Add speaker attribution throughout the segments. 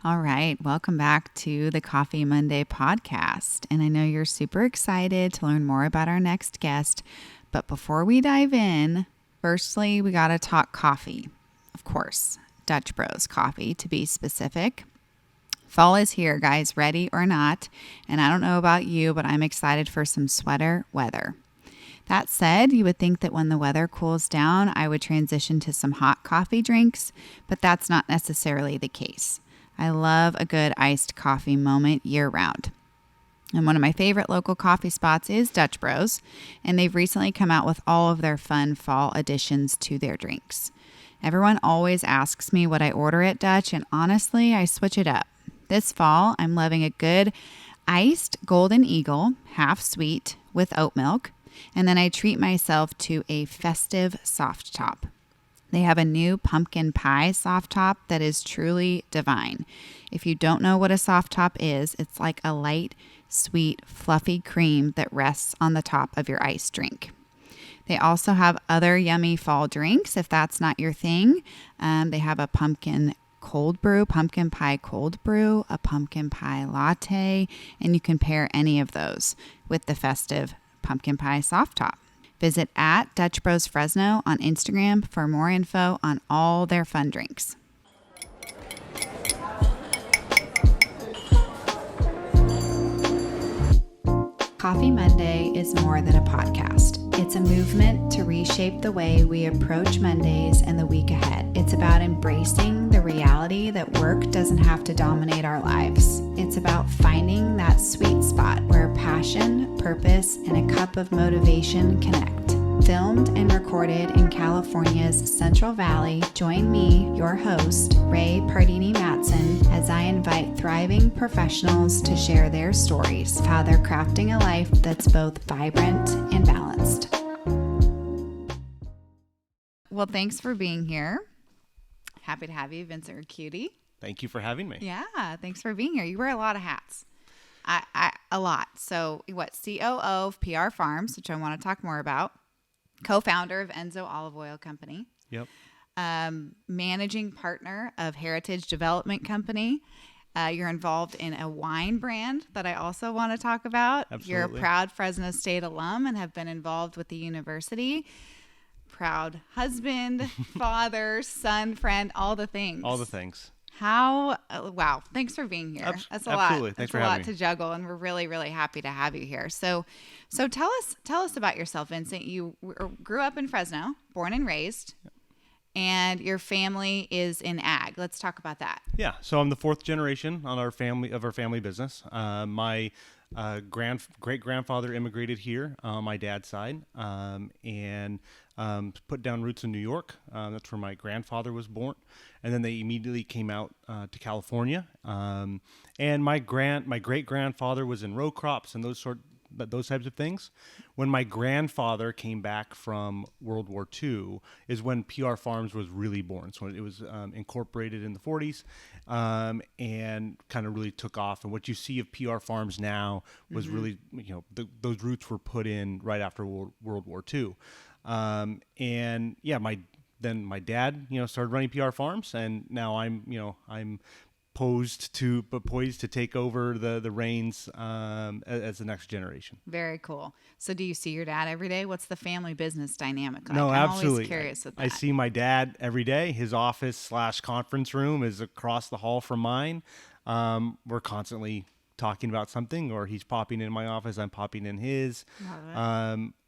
Speaker 1: All right. Welcome back to the Coffee Monday podcast. And I know you're super excited to learn more about our next guest. But before we dive in, firstly, we got to talk coffee. Of course, Dutch Bros coffee to be specific. Fall is here, guys, ready or not. And I don't know about you, but I'm excited for some sweater weather. That said, you would think that when the weather cools down, I would transition to some hot coffee drinks, but that's not necessarily the case. I love a good iced coffee moment year round. And one of my favorite local coffee spots is Dutch Bros, and they've recently come out with all of their fun fall additions to their drinks. Everyone always asks me what I order at Dutch, and honestly, I switch it up. This fall, I'm loving a good iced Golden Eagle, half sweet, with oat milk, and then I treat myself to a festive soft top. They have a new pumpkin pie soft top that is truly divine. If you don't know what a soft top is, it's like a light, sweet, fluffy cream that rests on the top of your iced drink. They also have other yummy fall drinks if that's not your thing. They have a pumpkin cold brew, pumpkin pie cold brew, a pumpkin pie latte, and you can pair any of those with the festive pumpkin pie soft top. Visit at Dutch Bros Fresno on Instagram for more info on all their fun drinks. Coffee Monday is more than a podcast. It's a movement to reshape the way we approach Mondays and the week ahead. It's about embracing the reality that work doesn't have to dominate our lives. It's about finding that sweet spot where passion, purpose, and a cup of motivation connect. Filmed and recorded in California's Central Valley, join me, your host, Ray Pardini Matson, as I invite thriving professionals to share their stories of how they're crafting a life that's both vibrant and balanced. Well, thanks for being here. Happy to have you, Vincent Ricchiuti.
Speaker 2: Thank you for having me.
Speaker 1: Yeah, thanks for being here. You wear a lot of hats. A lot. So what, COO of PR Farms, which I want to talk more about. Co-founder of Enzo Olive Oil Company.
Speaker 2: Yep.
Speaker 1: Managing partner of Heritage Development Company. You're involved in a wine brand that I also want to talk about.
Speaker 2: Absolutely.
Speaker 1: You're a proud Fresno State alum and have been involved with the university. Proud husband, father, son, friend, all the things.
Speaker 2: All the things.
Speaker 1: Wow. Thanks for being here. That's a lot.
Speaker 2: Absolutely. Thanks for having me.
Speaker 1: That's a lot to juggle, and we're really, really happy to have you here. So tell us about yourself, Vincent. You grew up in Fresno, born and raised, and your family is in ag. Let's talk about that.
Speaker 2: Yeah. So I'm the fourth generation on our family business. My great grandfather immigrated here on my dad's side, and put down roots in New York. That's where my grandfather was born, and then they immediately came out to California. And my great grandfather was in row crops and those types of things. When my grandfather came back from World War II is when PR Farms was really born. So it was incorporated in the 40s and kind of really took off. And what you see of PR Farms now was really, those roots were put in right after World War II. And yeah, my dad, started running PR Farms, and now I'm poised to take over the reins as the next generation.
Speaker 1: Very cool. So do you see your dad every day? What's the family business dynamic like?
Speaker 2: No,
Speaker 1: I'm
Speaker 2: absolutely.
Speaker 1: always curious with that.
Speaker 2: I see my dad every day. His office/conference room is across the hall from mine. We're constantly talking about something, or he's popping in my office, I'm popping in his.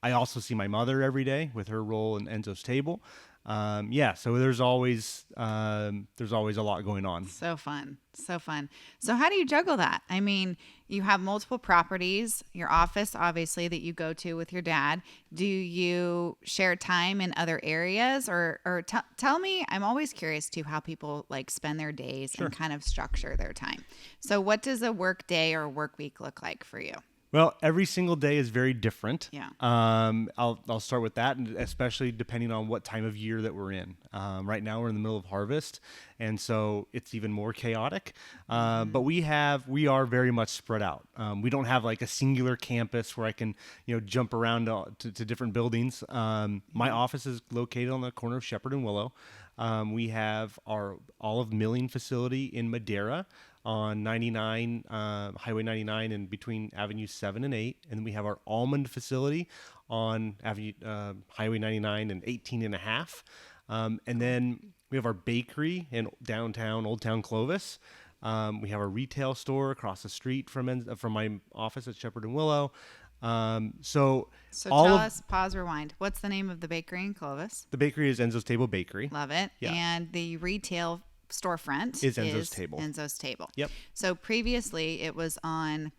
Speaker 2: I also see my mother every day with her role in ENZO'S Table. So there's always a lot going on.
Speaker 1: So fun. So how do you juggle that? I mean, you have multiple properties, your office, obviously, that you go to with your dad. Do you share time in other areas, or tell me, I'm always curious too, how people spend their days and kind of structure their time. So what does a work day or work week look like for you?
Speaker 2: Well, every single day is very different.
Speaker 1: Yeah.
Speaker 2: I'll start with that, and especially depending on what time of year that we're in. Right now we're in the middle of harvest, and so it's even more chaotic. But we are very much spread out. We don't have like a singular campus where I can jump around to different buildings. My office is located on the corner of Shepherd and Willow. We have our olive milling facility in Madera. on 99, Highway 99, and between Avenue 7 and 8. And then we have our almond facility on Highway 99 and 18 and a half. And then we have our bakery in downtown Old Town Clovis. We have our retail store across the street from my office at Shepherd and Willow. So
Speaker 1: tell us, pause, rewind. What's the name of the bakery in Clovis?
Speaker 2: The bakery is Enzo's Table Bakery.
Speaker 1: Love it.
Speaker 2: Yeah.
Speaker 1: And the retail storefront
Speaker 2: is Enzo's Table.
Speaker 1: Enzo's Table.
Speaker 2: Yep.
Speaker 1: So previously it was on,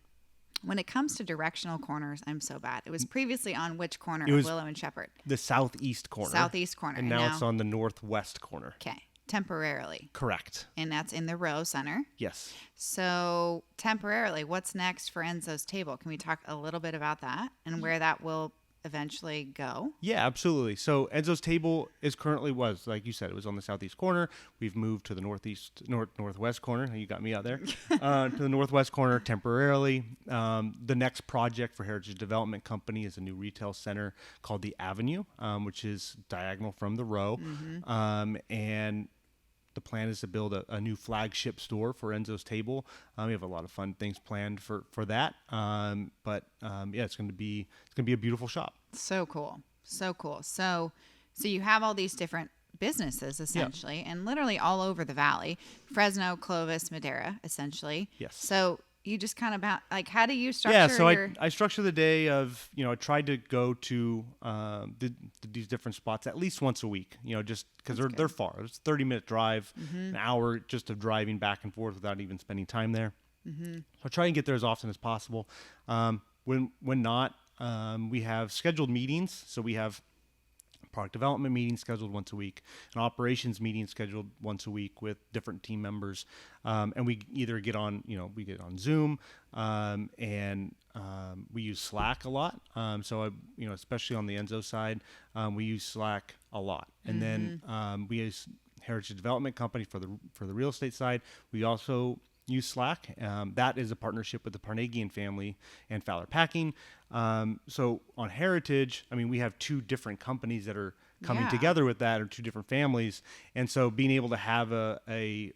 Speaker 1: when it comes to directional corners, I'm so bad. It was previously on which corner of Willow and Shepherd?
Speaker 2: The southeast corner.
Speaker 1: Southeast corner.
Speaker 2: And now it's on the northwest corner.
Speaker 1: Okay. Temporarily.
Speaker 2: Correct.
Speaker 1: And that's in the Row Center.
Speaker 2: Yes.
Speaker 1: So temporarily, what's next for Enzo's Table? Can we talk a little bit about that and where that will eventually go?
Speaker 2: Yeah, absolutely. So Enzo's Table was, like you said, it was on the southeast corner. We've moved to the northwest corner. You got me out there. To the northwest corner temporarily. The next project for Heritage Development Company is a new retail center called the Avenue, which is diagonal from the Row. And the plan is to build a new flagship store for Enzo's Table. We have a lot of fun things planned for that. But it's going to be a beautiful shop.
Speaker 1: So cool. So cool. So you have all these different businesses essentially, and literally all over the valley, Fresno, Clovis, Madera, essentially.
Speaker 2: Yes.
Speaker 1: So you just kind of how do you structure?
Speaker 2: I structure the day of, I tried to go to these different spots at least once a week, just because they're far. It's a 30-minute drive, an hour just of driving back and forth without even spending time there. So I try and get there as often as possible. When not, we have scheduled meetings. So we have product development meeting scheduled once a week, an operations meeting scheduled once a week with different team members. And we either get on, we get on Zoom, and we use Slack a lot. Especially on the Enzo side, we use Slack a lot. And then we use Heritage Development Company for the real estate side. We also use Slack. That is a partnership with the Parnagian family and Fowler Packing. So on Heritage, we have two different companies that are coming together with that, or two different families. And so being able to have a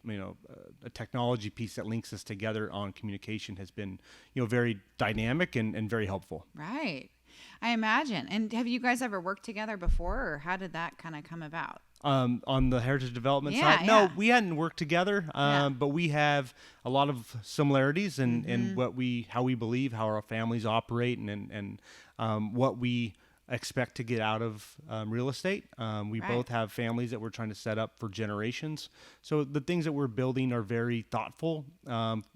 Speaker 2: technology piece that links us together on communication has been, very dynamic and very helpful.
Speaker 1: Right. I imagine. And have you guys ever worked together before, or how did that kind of come about?
Speaker 2: On the Heritage Development side? No, we hadn't worked together, but we have a lot of similarities in how we believe, how our families operate, and what we expect to get out of real estate. We both have families that we're trying to set up for generations. So the things that we're building are very thoughtful,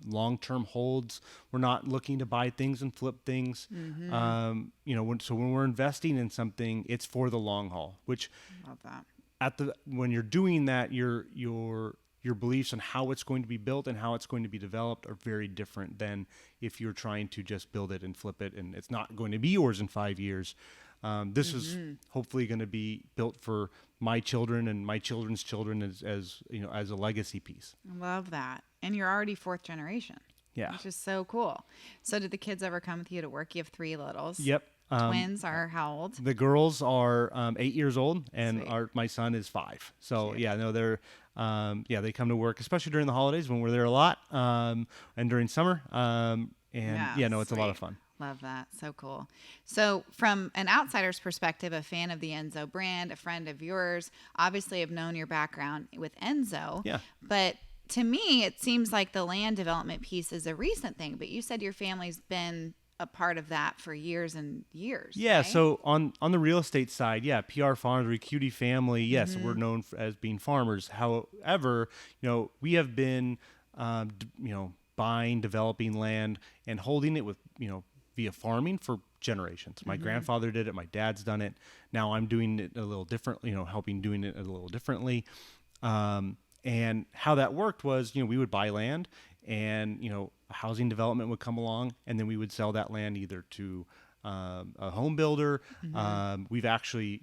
Speaker 2: long-term holds. We're not looking to buy things and flip things. So when we're investing in something, it's for the long haul, which
Speaker 1: love that.
Speaker 2: When you're doing that, your beliefs on how it's going to be built and how it's going to be developed are very different than if you're trying to just build it and flip it, and it's not going to be yours in 5 years. This is hopefully going to be built for my children and my children's children as a legacy piece.
Speaker 1: Love that. And you're already fourth generation.
Speaker 2: Yeah.
Speaker 1: Which is so cool. So did the kids ever come with you to work? You have three littles.
Speaker 2: Yep.
Speaker 1: Twins are how old?
Speaker 2: The girls are 8 years old, and my son is 5. So
Speaker 1: Cute.
Speaker 2: they're they come to work, especially during the holidays when we're there a lot, and during summer. It's a lot of fun.
Speaker 1: Love that. So cool. So from an outsider's perspective, a fan of the Enzo brand, a friend of yours, obviously have known your background with Enzo.
Speaker 2: Yeah.
Speaker 1: But to me, it seems like the land development piece is a recent thing, but you said your family's been a part of that for years and years.
Speaker 2: Yeah.
Speaker 1: Right?
Speaker 2: So on the real estate side, PR Farms, Ricchiuti family. Yes, we're known as being farmers. However, we have been, buying, developing land and holding it with, via farming for generations. My grandfather did it. My dad's done it. Now I'm doing it a little different, helping doing it a little differently. And how that worked was, we would buy land and, a housing development would come along, and then we would sell that land either to a home builder. We've actually,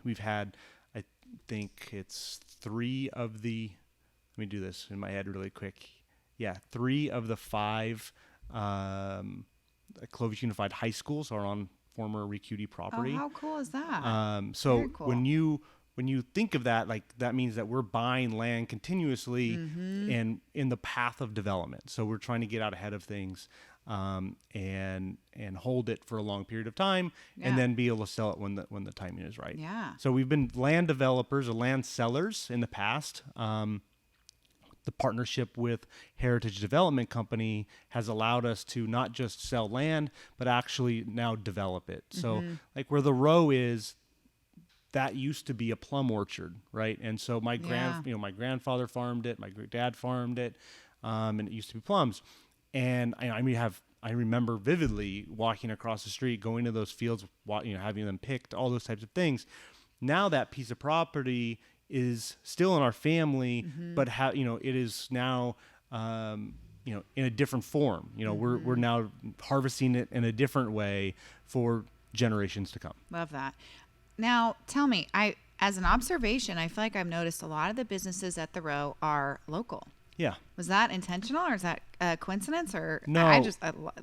Speaker 2: we've had, I think it's 3 of the, let me do this in my head really quick. Yeah, 3 of the 5 Clovis Unified High Schools are on former Ricchiuti property.
Speaker 1: Oh, how cool is that?
Speaker 2: So
Speaker 1: Very cool.
Speaker 2: when you when you think of that, like that means that we're buying land continuously and in the path of development. So we're trying to get out ahead of things, and hold it for a long period of time, and then be able to sell it when the timing is right.
Speaker 1: Yeah.
Speaker 2: So we've been land developers or land sellers in the past. The partnership with Heritage Development Company has allowed us to not just sell land, but actually now develop it. So like where the row is, that used to be a plum orchard, right? And so my my grandfather farmed it, my dad farmed it, and it used to be plums. And I remember vividly walking across the street, going to those fields, having them picked, all those types of things. Now that piece of property is still in our family, but it is now in a different form. We're now harvesting it in a different way for generations to come.
Speaker 1: Love that. Now, tell me, as an observation, I feel like I've noticed a lot of the businesses at the row are local.
Speaker 2: Yeah.
Speaker 1: Was that intentional, or is that a coincidence, or
Speaker 2: no?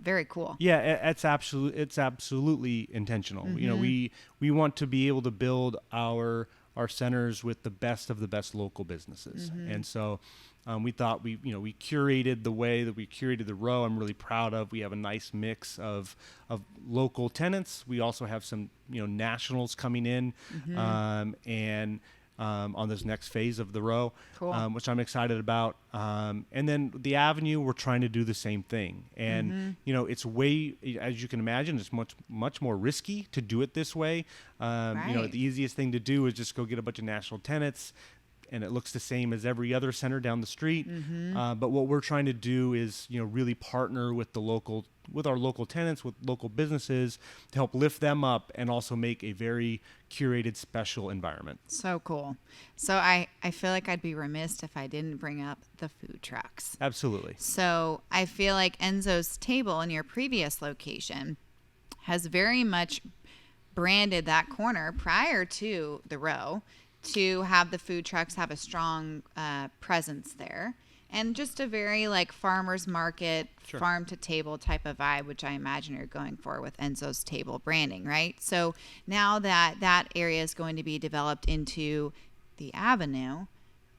Speaker 1: Very cool.
Speaker 2: Yeah, it's absolutely intentional. We want to be able to build our centers with the best of the best local businesses, and so we thought we curated the way that we curated the row. I'm really proud of. We have a nice mix of local tenants. We also have some nationals coming in, and on this next phase of the row,
Speaker 1: cool.
Speaker 2: Which I'm excited about. And then the avenue, we're trying to do the same thing. And, it's way, as you can imagine, it's much more risky to do it this way. The easiest thing to do is just go get a bunch of national tenants, and it looks the same as every other center down the street. But what we're trying to do is, really partner with our local tenants, with local businesses, to help lift them up and also make a very curated, special environment.
Speaker 1: So cool. So I feel like I'd be remiss if I didn't bring up the food trucks.
Speaker 2: Absolutely.
Speaker 1: So I feel like Enzo's Table in your previous location has very much branded that corner prior to the row to have the food trucks have a strong presence there. And just a very like farmer's market, farm to table type of vibe, which I imagine you're going for with Enzo's Table branding, right? So now that area is going to be developed into the avenue,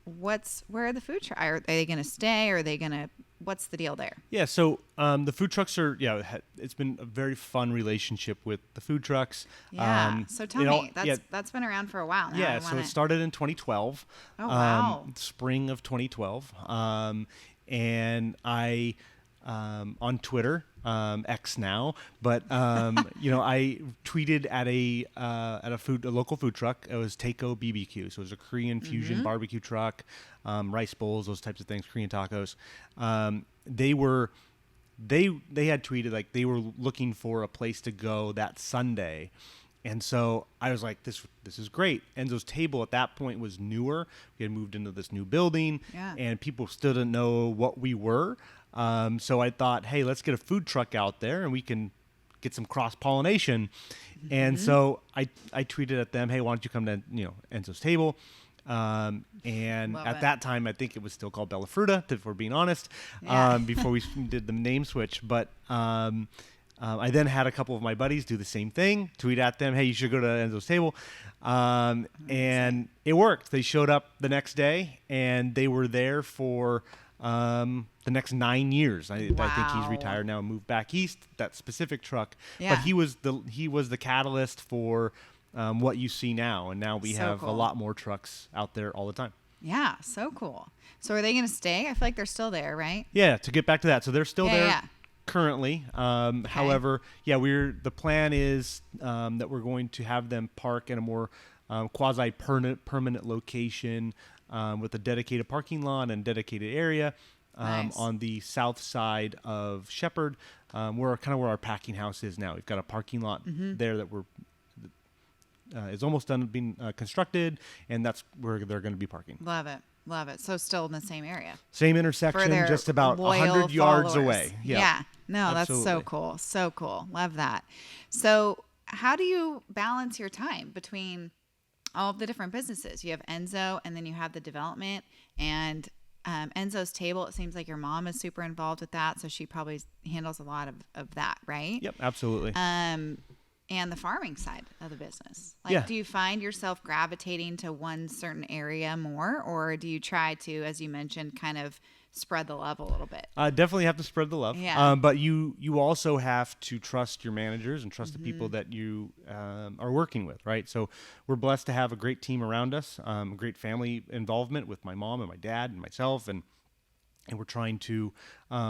Speaker 1: where are the food trucks? Are they going to stay? Or are they going to, what's the deal there?
Speaker 2: Yeah, so the food trucks it's been a very fun relationship with the food trucks.
Speaker 1: Yeah, so tell me, that's been around for a while now.
Speaker 2: Yeah, so it started in 2012.
Speaker 1: Oh, wow.
Speaker 2: Spring of 2012. And I, on Twitter, X now, but I tweeted at a local food truck. It was Taco BBQ, so it was a Korean fusion barbecue truck, rice bowls, those types of things, Korean tacos. They had tweeted like they were looking for a place to go that Sunday. And so I was like, this is great. Enzo's Table at that point was newer. We had moved into this new building, and people still didn't know what we were. So I thought, hey, let's get a food truck out there and we can get some cross-pollination. And so I tweeted at them, hey, why don't you come to Enzo's Table? And
Speaker 1: Love
Speaker 2: at
Speaker 1: it.
Speaker 2: that time, I think it was still called Bella Fruta, if we're being honest, before we did the name switch. But I then had a couple of my buddies do the same thing, tweet at them, hey, you should go to Enzo's Table. And it worked. They showed up the next day, and they were there for the next 9 years. I think he's retired now and moved back east, that specific truck.
Speaker 1: Yeah.
Speaker 2: But he was the catalyst for what you see now. And now we have a lot more trucks out there all the time.
Speaker 1: Yeah, so cool. So are they going to stay? I feel like they're still there, right?
Speaker 2: Yeah, to get back to that. So they're still there.
Speaker 1: Yeah.
Speaker 2: Currently, however, the plan is that we're going to have them park in a more quasi-permanent location with a dedicated parking lot and dedicated area on the south side of Shepherd, where our packing house is now. We've got a parking lot there that is almost done being constructed, and that's where they're going to be parking.
Speaker 1: Love it. Love it. So still in the same area.
Speaker 2: Same intersection, just about 100 yards away.
Speaker 1: Yeah. No,
Speaker 2: absolutely.
Speaker 1: That's so cool. So cool. Love that. So how do you balance your time between all of the different businesses? You have Enzo, and then you have the development, and Enzo's Table. It seems like your mom is super involved with that, so she probably handles a lot of that, right?
Speaker 2: Yep, absolutely.
Speaker 1: and the farming side of the business. Like, do you find yourself gravitating to one certain area more, or do you try to, as you mentioned, kind of spread the love a little bit?
Speaker 2: Definitely have to spread the love.
Speaker 1: Yeah.
Speaker 2: But you also have to trust your managers and trust the people that you are working with, right? So we're blessed to have a great team around us, great family involvement with my mom and my dad and myself, and we're trying to,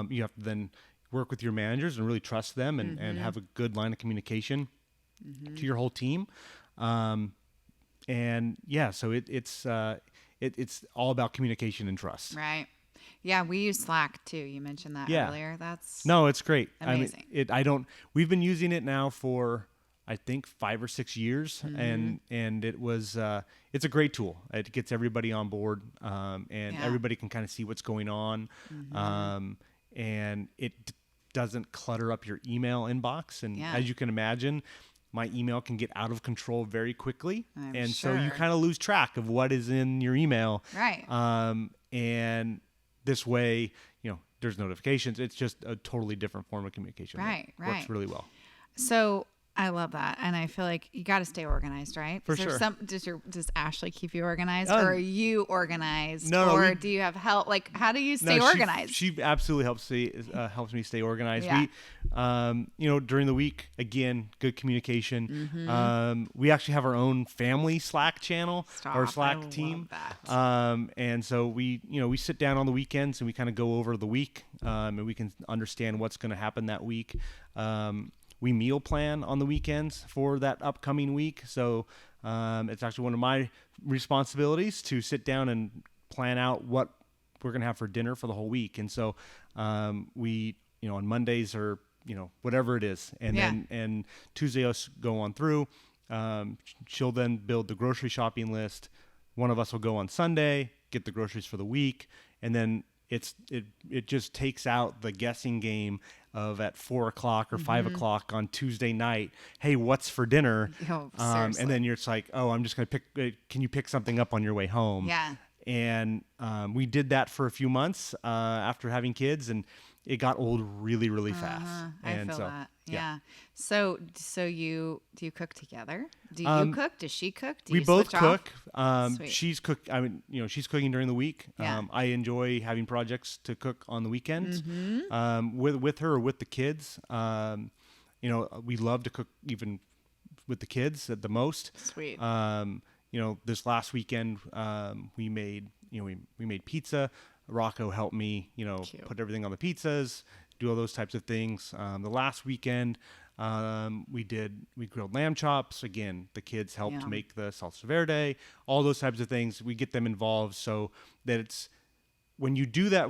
Speaker 2: you have to then work with your managers and really trust them and have a good line of communication to your whole team. And yeah, so it's all about communication and trust.
Speaker 1: Right. Yeah, we use Slack too. You mentioned that earlier. That's
Speaker 2: No, it's great.
Speaker 1: amazing.
Speaker 2: We've been using it now for I think 5 or 6 years, and it was it's a great tool. It gets everybody on board, and everybody can kind of see what's going on, and it doesn't clutter up your email inbox. And as you can imagine, my email can get out of control very quickly, so you kind of lose track of what is in your email.
Speaker 1: Right.
Speaker 2: And this way, there's notifications. It's just a totally different form of communication.
Speaker 1: Right.
Speaker 2: Works really well.
Speaker 1: So I love that, and I feel like you got to stay organized, right?
Speaker 2: For sure.
Speaker 1: Does Ashley keep you organized, or are you organized,
Speaker 2: or
Speaker 1: do you have help? Like, how do you stay organized?
Speaker 2: She absolutely helps me stay organized.
Speaker 1: Yeah.
Speaker 2: We, during the week, again, good communication. We actually have our own family Slack channel, our Slack team. And so we sit down on the weekends and we kind of go over the week, and we can understand what's going to happen that week. We meal plan on the weekends for that upcoming week. So it's actually one of my responsibilities to sit down and plan out what we're going to have for dinner for the whole week. And so we, on Mondays or, whatever it is. And then and Tuesday us go on through. She'll then build the grocery shopping list. One of us will go on Sunday, get the groceries for the week. And then it just takes out the guessing game of at 4 o'clock or 5 o'clock on Tuesday night. Hey, what's for dinner? And then you're just like, oh, I'm just going to pick. Can you pick something up on your way home?
Speaker 1: Yeah.
Speaker 2: And we did that for a few months after having kids, and it got old really, really fast.
Speaker 1: I feel that. Yeah. So do you cook together? Do you cook? Does she cook? Do
Speaker 2: we
Speaker 1: you
Speaker 2: both
Speaker 1: switch
Speaker 2: cook.
Speaker 1: Off?
Speaker 2: She's cook. She's cooking during the week.
Speaker 1: Yeah.
Speaker 2: I enjoy having projects to cook on the weekends with her or with the kids. We love to cook even with the kids at the most.
Speaker 1: Sweet.
Speaker 2: This last weekend we made pizza. Rocco helped me, put everything on the pizzas, do all those types of things. The last weekend, we grilled lamb chops. Again, the kids helped make the salsa verde, all those types of things. We get them involved so that it's, when you do that,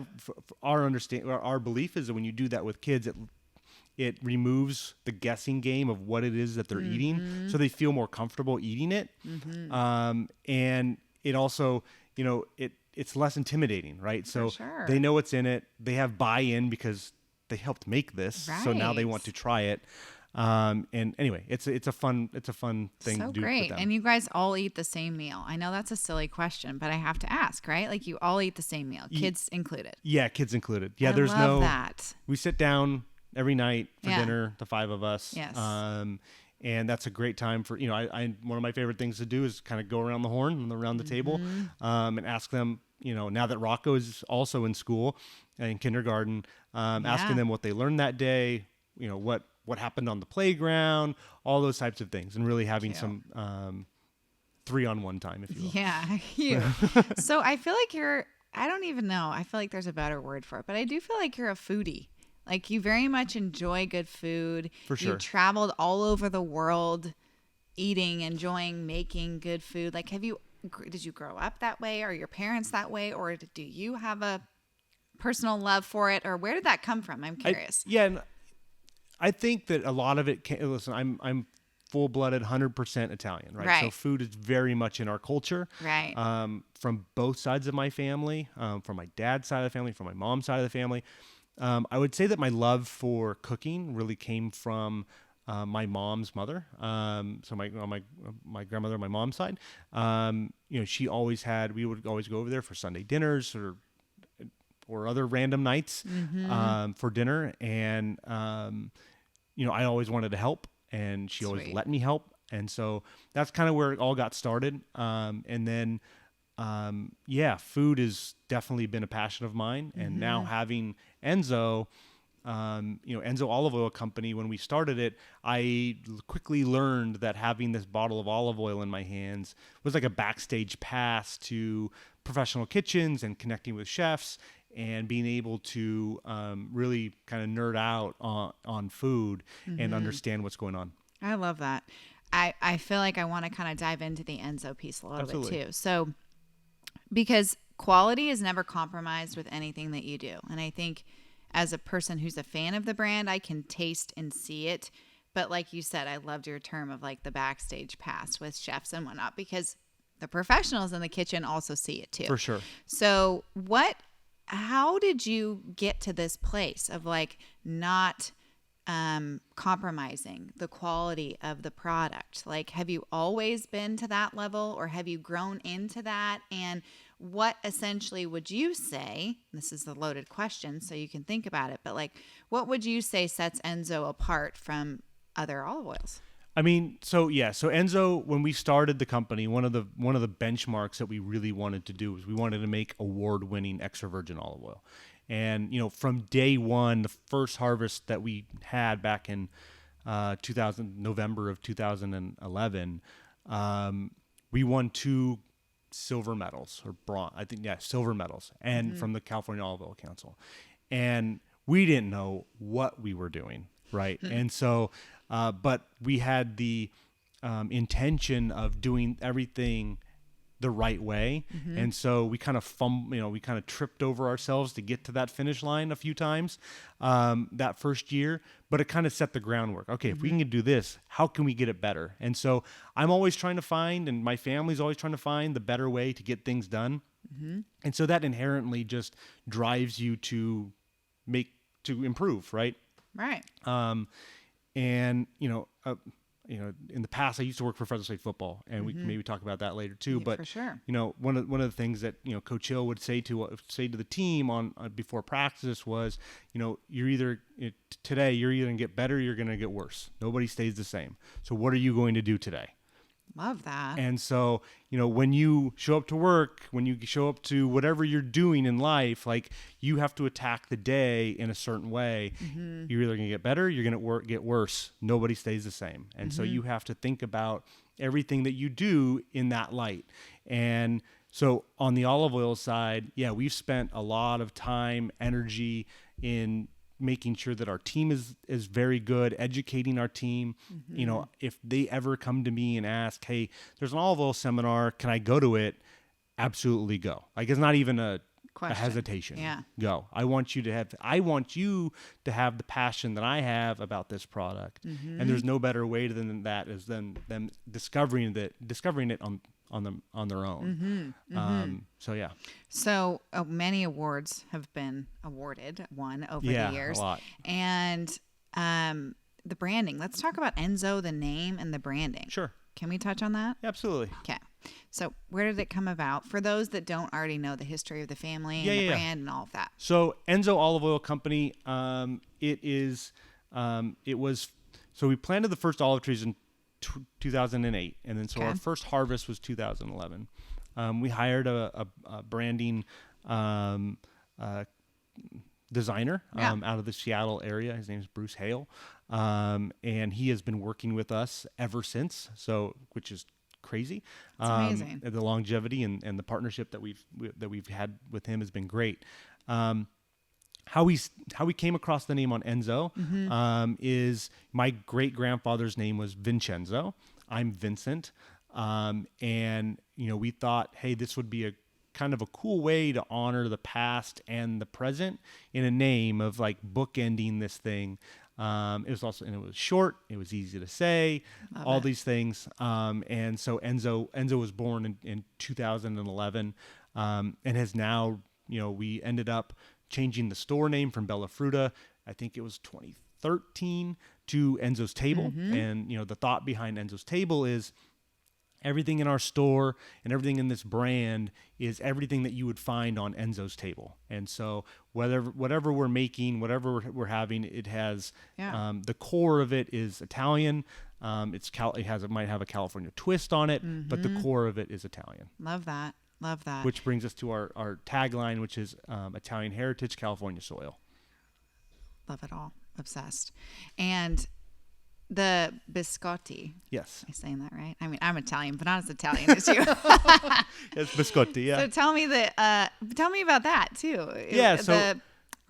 Speaker 2: our belief is that when you do that with kids, it removes the guessing game of what it is that they're eating, so they feel more comfortable eating it. And it also, it's less intimidating, right? So they know what's in it. They have buy-in because they helped make this, so now they want to try it. And anyway, it's a fun thing to do. So
Speaker 1: great. And you guys all eat the same meal. I know that's a silly question, but I have to ask, right? Like, you all eat the same meal, kids included.
Speaker 2: Yeah, kids included. Yeah,
Speaker 1: I love that.
Speaker 2: We sit down every night for dinner, the 5 of us.
Speaker 1: Yes.
Speaker 2: And that's a great time for, one of my favorite things to do is kind of go around the horn and around the table, and ask them, now that Rocco is also in school, in kindergarten, asking them what they learned that day, what happened on the playground, all those types of things, and really having some 3-on-1 time, if you will.
Speaker 1: Yeah, cute. So I feel like I don't even know. I feel like there's a better word for it, but I do feel like you're a foodie. Like, you very much enjoy good food.
Speaker 2: For sure.
Speaker 1: You traveled all over the world eating, enjoying making good food. Like, did you grow up that way? Are your parents that way? Or do you have a personal love for it? Or where did that come from? I'm curious.
Speaker 2: I think that a lot of it listen, I'm full-blooded 100% Italian, right? So food is very much in our culture.
Speaker 1: Right.
Speaker 2: From both sides of my family, from my dad's side of the family, from my mom's side of the family. I would say that my love for cooking really came from my mom's mother. So my grandmother on my mom's side. She always we would always go over there for Sunday dinners or other random nights for dinner, and I always wanted to help. and she always
Speaker 1: Sweet.
Speaker 2: let me help. And so that's kind of where it all got started. And then, food has definitely been a passion of mine. And now having Enzo, Enzo Olive Oil Company, when we started it, I quickly learned that having this bottle of olive oil in my hands was like a backstage pass to professional kitchens and connecting with chefs and being able to really kind of nerd out on food and understand what's going on.
Speaker 1: I love that. I feel like I want to kind of dive into the Enzo piece a little
Speaker 2: Absolutely.
Speaker 1: bit too. So, because quality is never compromised with anything that you do. And I think as a person who's a fan of the brand, I can taste and see it. But like you said, I loved your term of like the backstage pass with chefs and whatnot, because the professionals in the kitchen also see it too.
Speaker 2: For sure.
Speaker 1: So how did you get to this place of like not compromising the quality of the product? Like, have you always been to that level, or have you grown into that? And what essentially would you say, this is a loaded question, so you can think about it, but like, what would you say sets Enzo apart from other olive oils?
Speaker 2: I mean, so Enzo, when we started the company, one of the benchmarks that we really wanted to do was we wanted to make award-winning extra virgin olive oil. And, from day one, the first harvest that we had back in November of 2011, we won 2 silver medals or bronze, I think, silver medals, and from the California Olive Oil Council. And we didn't know what we were doing, right? And so, but we had the intention of doing everything the right way. And so we kind of tripped over ourselves to get to that finish line a few times that first year, but it kind of set the groundwork. Okay, if we can do this, how can we get it better? And so I'm always trying to find, and my family's always trying to find the better way to get things done. And so that inherently just drives you to improve, right?
Speaker 1: Right.
Speaker 2: And in the past, I used to work for Fresno State football, and we can maybe talk about that later too.
Speaker 1: Yeah,
Speaker 2: but
Speaker 1: for sure.
Speaker 2: one of the things that Coach Hill would say to the team on before practice was, today you're either gonna get better, or you're gonna get worse. Nobody stays the same. So what are you going to do today?
Speaker 1: Love that.
Speaker 2: And so, when you show up to work, when you show up to whatever you're doing in life, like, you have to attack the day in a certain way. You're either going to get better, you're going to get worse. Nobody stays the same. And so you have to think about everything that you do in that light. And so on the olive oil side, we've spent a lot of time, energy in making sure that our team is very good, educating our team. If they ever come to me and ask, hey, there's an olive oil seminar, can I go to it? Absolutely go. Like, it's not even a hesitation.
Speaker 1: Yeah.
Speaker 2: Go. I want you to have the passion that I have about this product. And there's no better way than that is than them discovering it on their own. So yeah.
Speaker 1: So many awards have been won over the years.
Speaker 2: A lot.
Speaker 1: And the branding. Let's talk about Enzo, the name, and the branding.
Speaker 2: Sure.
Speaker 1: Can we touch on that?
Speaker 2: Absolutely.
Speaker 1: Okay. So where did it come about? For those that don't already know the history of the family and the brand and all of that.
Speaker 2: So Enzo Olive Oil Company, so we planted the first olive trees in 2008, and then our first harvest was 2011. We hired a branding designer out of the Seattle area. His name is Bruce Hale, and he has been working with us ever since. So, which is crazy.
Speaker 1: It's amazing.
Speaker 2: The longevity and the partnership that we've had with him has been great. How we came across the name on Enzo is my great grandfather's name was Vincenzo. I'm Vincent, and we thought, hey, this would be a kind of a cool way to honor the past and the present in a name of like bookending this thing. It was short. It was easy to say. These things. And so Enzo was born in 2011, and has now, we ended up changing the store name from Bella Fruta, I think it was 2013, to Enzo's Table. And, the thought behind Enzo's Table is everything in our store and everything in this brand is everything that you would find on Enzo's Table. And so whatever we're making, whatever we're having, it has the core of it is Italian. It might have a California twist on it, but the core of it is Italian.
Speaker 1: Love that. Love that.
Speaker 2: Which brings us to our tagline, which is Italian heritage, California soil.
Speaker 1: Love it all. Obsessed. And the biscotti.
Speaker 2: Yes.
Speaker 1: Am I saying that right? I mean, I'm Italian, but not as Italian as you.
Speaker 2: Yes, biscotti. Yeah.
Speaker 1: So tell me about that too.
Speaker 2: Yeah. So
Speaker 1: the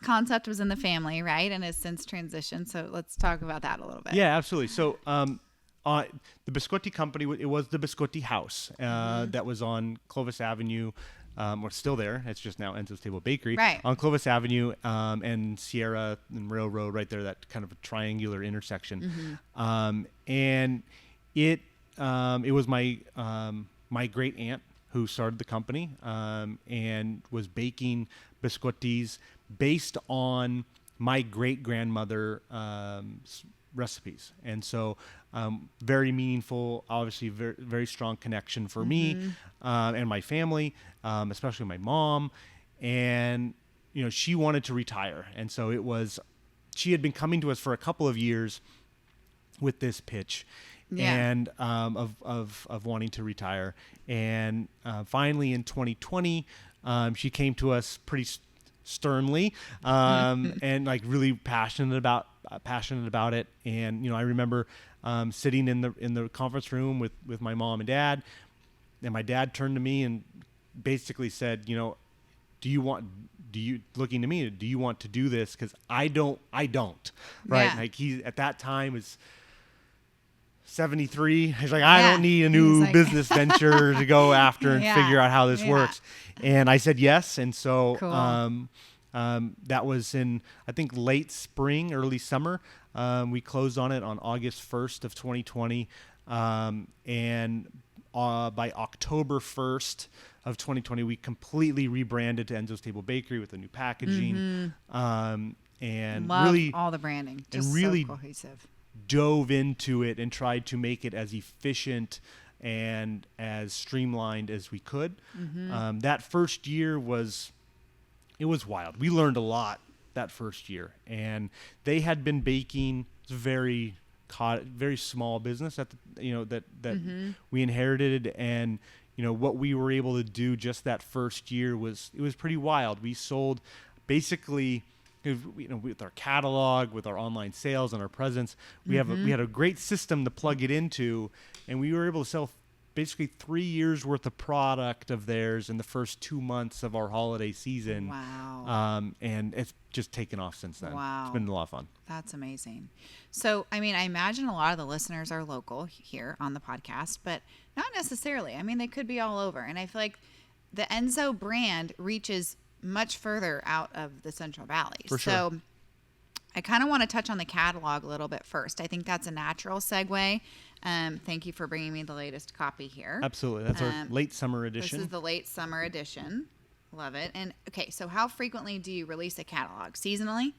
Speaker 1: concept was in the family, right, and has since transitioned. So let's talk about that a little bit.
Speaker 2: Yeah, absolutely. So the biscotti company, it was the Biscotti House that was on Clovis Avenue. We're still there. It's just now Enzo's Table Bakery on Clovis Avenue and Sierra and Railroad, right there, that kind of a triangular intersection. And it was my great aunt who started the company and was baking biscottis based on my great grandmother recipes. And so very meaningful, obviously very, very strong connection for me and my family, especially my mom. And, she wanted to retire. And so she had been coming to us for a couple of years with this pitch and of wanting to retire. And finally in 2020, she came to us pretty sternly and like really passionate about it. And I remember sitting in the conference room with my mom and dad, and my dad turned to me and basically said, looking to me, do you want to do this? Because I don't, right? Like he at that time was 73. He's like, I don't need a new business venture to go after and figure out how this works. And I said yes. And so that was in, I think, late spring, early summer. We closed on it on August 1st of 2020. And by October 1st of 2020, we completely rebranded to Enzo's Table Bakery with a new packaging. And
Speaker 1: love
Speaker 2: really
Speaker 1: all the branding. Just
Speaker 2: and really
Speaker 1: so cohesive.
Speaker 2: Dove into it and tried to make it as efficient and as streamlined as we could. That first year was wild. We learned a lot that first year, and they had been baking. It's a very small business that we inherited, and what we were able to do just that first year was pretty wild. We sold basically, with our catalog, with our online sales and our presence, we had a great system to plug it into, and we were able to sell basically 3 years worth of product of theirs in the first 2 months of our holiday season.
Speaker 1: Wow.
Speaker 2: And it's just taken off since then.
Speaker 1: Wow.
Speaker 2: It's been a lot of fun.
Speaker 1: That's amazing. So, I mean, I imagine a lot of the listeners are local here on the podcast, but not necessarily. I mean, they could be all over. And I feel like the Enzo brand reaches much further out of the Central Valley.
Speaker 2: For sure.
Speaker 1: So I kind of want to touch on the catalog a little bit first. I think that's a natural segue. Thank you for bringing me the latest copy here.
Speaker 2: Absolutely. That's our late summer edition.
Speaker 1: This is the late summer edition. Love it. And okay, so how frequently do you release a catalog? Seasonally?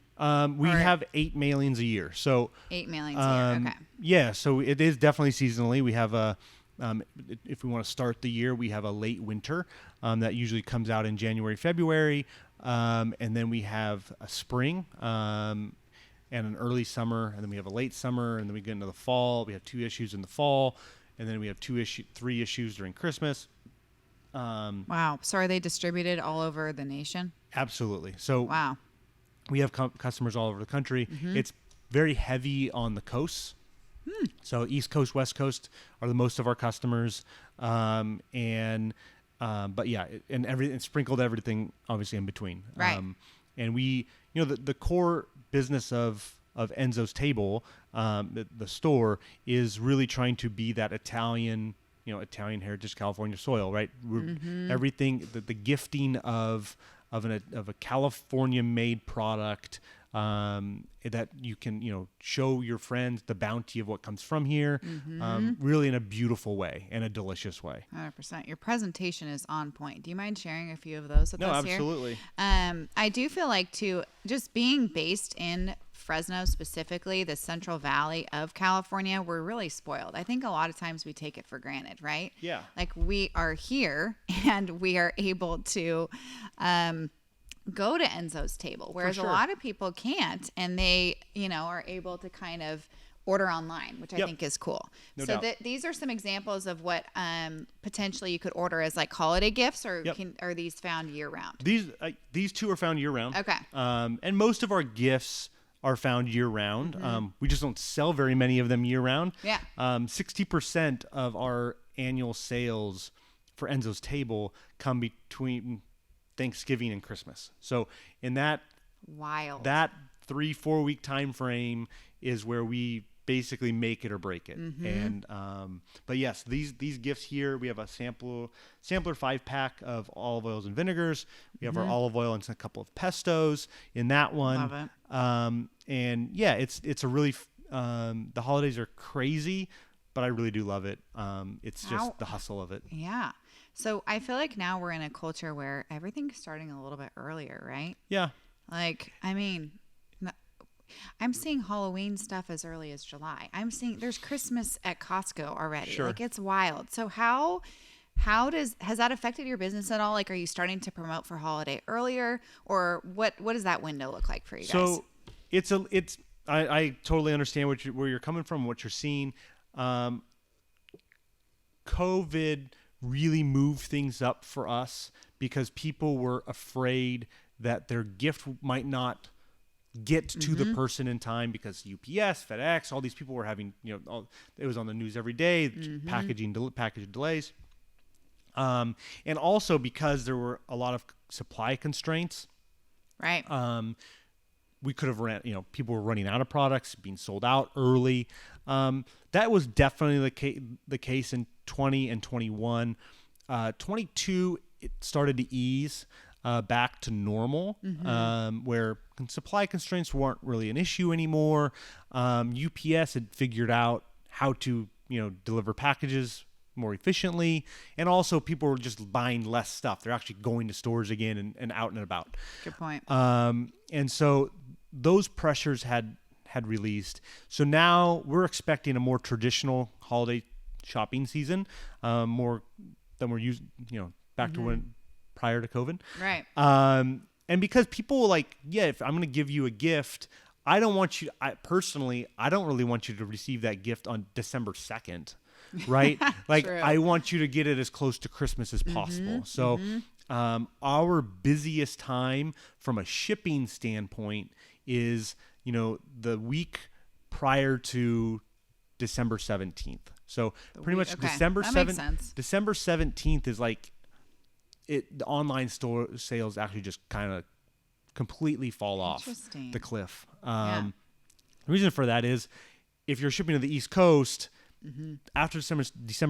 Speaker 2: We have 8 mailings a year. So
Speaker 1: 8 mailings a year. Okay.
Speaker 2: Yeah, so it is definitely seasonally. We have if we want to start the year, we have a late winter that usually comes out in January, February. And then we have a spring and an early summer, and then we have a late summer, and then we get into the fall. We have 2 issues in the fall, and then we have 3 issues during Christmas.
Speaker 1: Wow. So are they distributed all over the nation?
Speaker 2: Absolutely. So
Speaker 1: wow.
Speaker 2: We have customers all over the country. It's very heavy on the coasts. So East Coast, West Coast are the most of our customers. But yeah, and everything sprinkled everything obviously in between.
Speaker 1: Right.
Speaker 2: And we, the core business of Enzo's Table, the store, is really trying to be that Italian heritage California soil, right? Everything, the gifting of a California made product that you can show your friends the bounty of what comes from here, really in a beautiful way and a delicious way.
Speaker 1: 100%. Your presentation is on point. Do you mind sharing a few of those with us here?
Speaker 2: No, absolutely.
Speaker 1: I do feel like too, just being based in Fresno specifically, the Central Valley of California, we're really spoiled. I think a lot of times we take it for granted, right?
Speaker 2: Yeah.
Speaker 1: Like we are here and we are able to go to Enzo's Table, whereas a lot of people can't, and they, are able to kind of order online, which I think is cool.
Speaker 2: No
Speaker 1: so
Speaker 2: doubt.
Speaker 1: these are some examples of what potentially you could order as like holiday gifts, or are these found year round?
Speaker 2: These two are found year round.
Speaker 1: Okay.
Speaker 2: And most of our gifts are found year round. We just don't sell very many of them year round.
Speaker 1: Yeah.
Speaker 2: 60% of our annual sales for Enzo's Table come between Thanksgiving and Christmas. So in that 3-4 week time frame is where we basically make it or break it. And but yes, these gifts here, we have a sampler 5-pack of olive oils and vinegars. We have our olive oil and a couple of pestos in that one.
Speaker 1: Love it.
Speaker 2: And yeah, it's a really the holidays are crazy, but I really do love it. It's just the hustle of it.
Speaker 1: Yeah. So I feel like now we're in a culture where everything's starting a little bit earlier, right?
Speaker 2: Yeah.
Speaker 1: Like, I mean, I'm seeing Halloween stuff as early as July. I'm seeing there's Christmas at Costco already.
Speaker 2: Sure.
Speaker 1: Like, it's wild. So has that affected your business at all? Like, are you starting to promote for holiday earlier, or what does that window look like for you guys?
Speaker 2: So I totally understand where you're coming from, what you're seeing. COVID really moved things up for us because people were afraid that their gift might not get to the person in time because UPS, FedEx, all these people were having, it was on the news every day, package delays. And also because there were a lot of supply constraints.
Speaker 1: Right.
Speaker 2: We could have people were running out of products, being sold out early. That was definitely the case in 20 and 21. 22, it started to ease back to normal, where supply constraints weren't really an issue anymore. UPS had figured out how to, deliver packages more efficiently, and also people were just buying less stuff. They're actually going to stores again and out and about.
Speaker 1: Good point.
Speaker 2: And so those pressures had released. So now we're expecting a more traditional holiday shopping season, more than we're used, back to when prior to COVID.
Speaker 1: Right.
Speaker 2: And because people if I'm going to give you a gift, I don't really want you to receive that gift on December 2nd, right? I want you to get it as close to Christmas as possible. So our busiest time from a shipping standpoint is, the week prior to December 17th. So pretty much December 7th. December 17th is the online store sales actually just kind of completely fall off the cliff. The reason for that is if you're shipping to the East Coast after December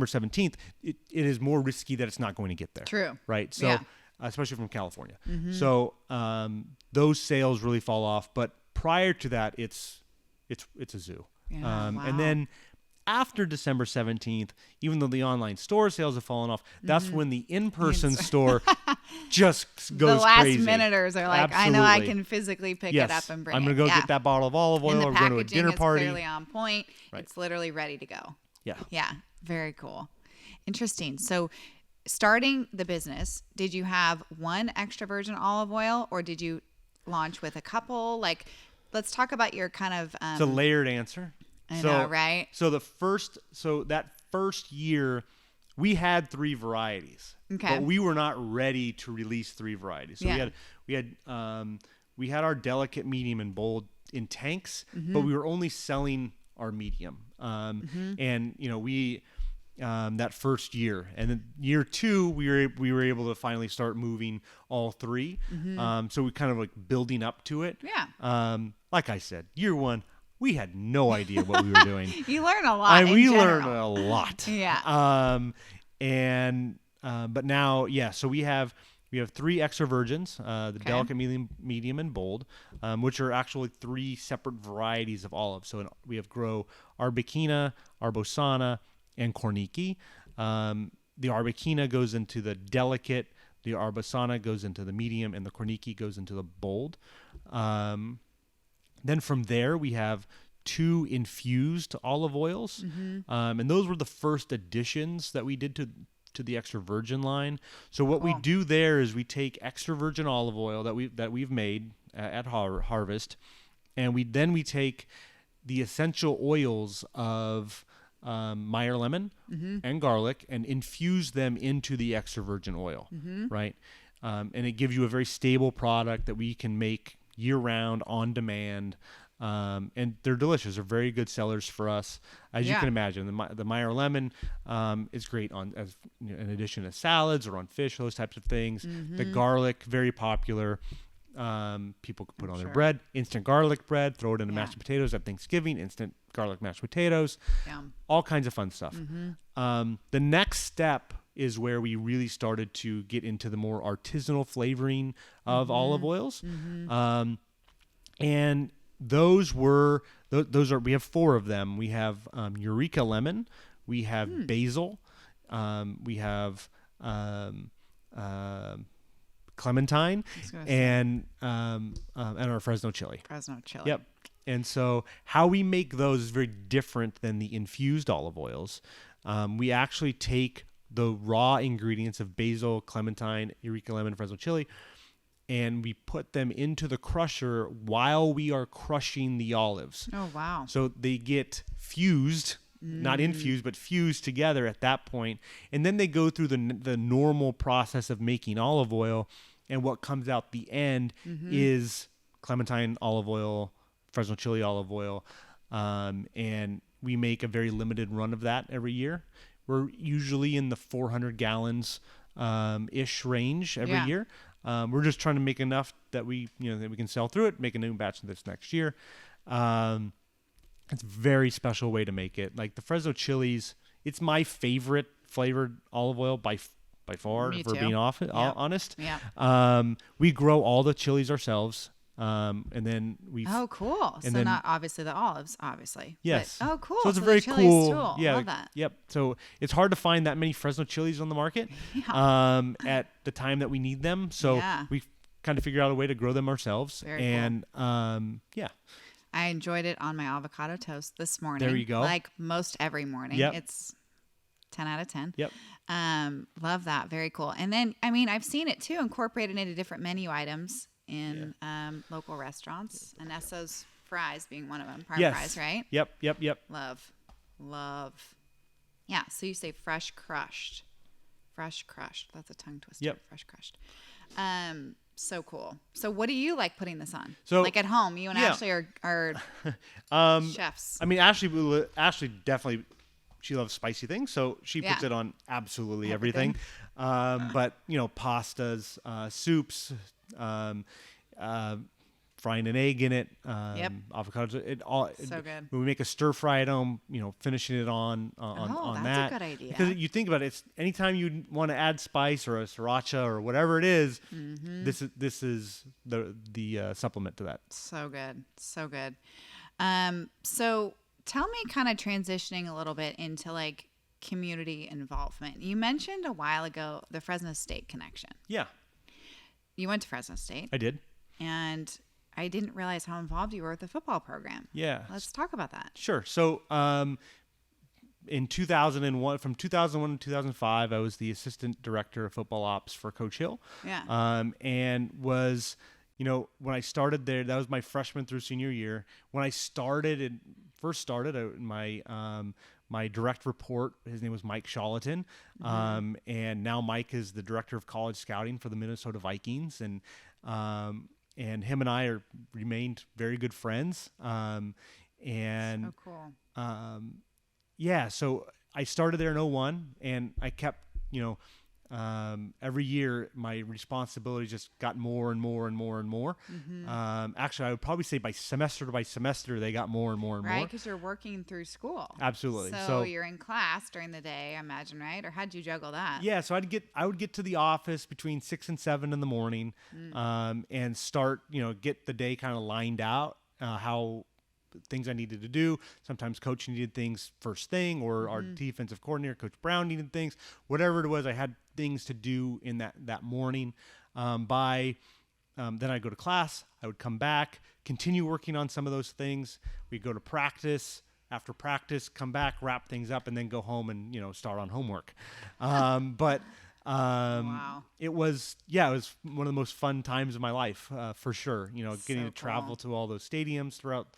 Speaker 2: 17th, it is more risky that it's not going to get there.
Speaker 1: True.
Speaker 2: Right. So especially from California. So those sales really fall off. But prior to that, it's a zoo.
Speaker 1: Yeah, wow.
Speaker 2: And then after December 17th, even though the online store sales have fallen off, that's when the in-person store just goes
Speaker 1: the last
Speaker 2: crazy.
Speaker 1: minuters are like,
Speaker 2: Absolutely.
Speaker 1: I know I can physically pick it up and bring it.
Speaker 2: I'm going to go get that bottle of olive oil.
Speaker 1: And the
Speaker 2: We're going to a
Speaker 1: packaging
Speaker 2: dinner
Speaker 1: is
Speaker 2: party.
Speaker 1: clearly on point.
Speaker 2: Right.
Speaker 1: It's literally ready to go.
Speaker 2: Yeah.
Speaker 1: Yeah. Very cool. Interesting. So starting the business, did you have one extra virgin olive oil, or did you launch with a couple? Let's talk about your kind of
Speaker 2: It's a layered answer.
Speaker 1: I know, right?
Speaker 2: So that first year, we had 3 varieties, but we were not ready to release 3 varieties. So we had our delicate, medium, and bold in tanks, but we were only selling our medium. And we that first year, and then year 2, we were able to finally start moving all 3. So we kind of building up to it.
Speaker 1: Yeah.
Speaker 2: Like I said, year 1. We had no idea what we were doing.
Speaker 1: You learn a lot.
Speaker 2: We learned a lot.
Speaker 1: Yeah.
Speaker 2: But now, so we have 3 extra virgins, the delicate, medium, and bold, which are actually 3 separate varieties of olive. So we have grow Arbequina, Arbosana, and Corniki. The Arbequina goes into the delicate, the Arbosana goes into the medium, and the Corniki goes into the bold. Then from there, we have 2 infused olive oils. And those were the first additions that we did to the extra virgin line. So what we do there is we take extra virgin olive oil that we've made at harvest, and we take the essential oils of Meyer lemon and garlic and infuse them into the extra virgin oil, right? And it gives you a very stable product that we can make year-round, on demand, and they're delicious. They're very good sellers for us, as you can imagine. The Meyer lemon is great in addition to salads or on fish, those types of things. The garlic, very popular. People can put on their bread, instant garlic bread, throw it into mashed potatoes at Thanksgiving, instant garlic mashed potatoes, all kinds of fun stuff. The next step is where we really started to get into the more artisanal flavoring of olive oils. And those are, we have 4 of them. We have Eureka lemon, we have basil, we have clementine, and our Fresno chili. Yep. And so how we make those is very different than the infused olive oils. We actually take the raw ingredients of basil, clementine, Eureka lemon, Fresno chili, and we put them into the crusher while we are crushing the olives.
Speaker 1: Oh, wow.
Speaker 2: So they get fused, not infused, but fused together at that point. And then they go through the normal process of making olive oil. And what comes out the end is clementine olive oil, Fresno chili olive oil. And we make a very limited run of that every year. We're usually in the 400 gallons ish range every year. We're just trying to make enough that we can sell through it, make a new batch of this next year. It's a very special way to make it. Like the Fresno chilies, it's my favorite flavored olive oil by far,
Speaker 1: Me
Speaker 2: if we're
Speaker 1: too.
Speaker 2: being honest.
Speaker 1: Yeah.
Speaker 2: We grow all the chilies ourselves. And then we.
Speaker 1: Oh, cool.
Speaker 2: And
Speaker 1: so
Speaker 2: then,
Speaker 1: not obviously the olives, obviously.
Speaker 2: Yes.
Speaker 1: But, oh, cool.
Speaker 2: So it's a
Speaker 1: the
Speaker 2: very
Speaker 1: chilies
Speaker 2: cool.
Speaker 1: Too.
Speaker 2: Yeah.
Speaker 1: Love that.
Speaker 2: Yep. So it's hard to find that many Fresno chilies on the market. At the time that we need them. So we kind of figured out a way to grow them ourselves.
Speaker 1: Very
Speaker 2: and
Speaker 1: cool. I enjoyed it on my avocado toast this morning.
Speaker 2: There you go.
Speaker 1: Like most every morning.
Speaker 2: Yep.
Speaker 1: It's 10 out of 10.
Speaker 2: Yep.
Speaker 1: Love that. Very cool. And then, I mean, I've seen it too incorporated into different menu items in local restaurants. And Enzo's fries being one of them. Fries, right?
Speaker 2: Yep.
Speaker 1: Love. Yeah. So you say fresh crushed. That's a tongue twister.
Speaker 2: Yep.
Speaker 1: Fresh crushed. So cool. So what do you like putting this on?
Speaker 2: So
Speaker 1: like at home, you and Ashley are chefs.
Speaker 2: I mean, Ashley definitely, she loves spicy things, so she puts it on absolutely everything. But pastas, soups, frying an egg in it, avocados,
Speaker 1: So good.
Speaker 2: When we make a stir fry at home, finishing it on
Speaker 1: that's
Speaker 2: that.
Speaker 1: a good idea.
Speaker 2: Because you think about it, it's anytime you want to add spice or a sriracha or whatever it is, this is the supplement to that.
Speaker 1: So good. So tell me, kind of transitioning a little bit into like community involvement. You mentioned a while ago the Fresno State connection.
Speaker 2: Yeah.
Speaker 1: You went to Fresno State.
Speaker 2: I did.
Speaker 1: And I didn't realize how involved you were with the football program.
Speaker 2: Yeah.
Speaker 1: Let's talk about that.
Speaker 2: Sure. So in 2001, from 2001 to 2005, I was the assistant director of football ops for Coach Hill.
Speaker 1: Yeah.
Speaker 2: And was, when I started there, that was my freshman through senior year. When I first started, my direct report, his name was Mike Charlatan. And now Mike is the director of college scouting for the Minnesota Vikings. And him and I remained very good friends.
Speaker 1: So cool.
Speaker 2: So I started there in 2001, and I kept, every year my responsibilities just got more and more and more and more. Actually, I would probably say by semester they got more and more and more.
Speaker 1: Right, because you're working through school.
Speaker 2: Absolutely.
Speaker 1: So you're in class during the day, I imagine, right? Or how'd you juggle that?
Speaker 2: Yeah, so I would get to the office between 6 and 7 in the morning, and start, get the day kind of lined out, how things I needed to do. Sometimes coach needed things first thing, or our defensive coordinator, Coach Brown, needed things. Whatever it was, I had things to do in that morning. Then I'd go to class. I would come back, continue working on some of those things. We go to practice. After practice, come back, wrap things up, and then go home and, start on homework.
Speaker 1: Wow.
Speaker 2: It was one of the most fun times of my life, for sure. Getting to travel to all those stadiums throughout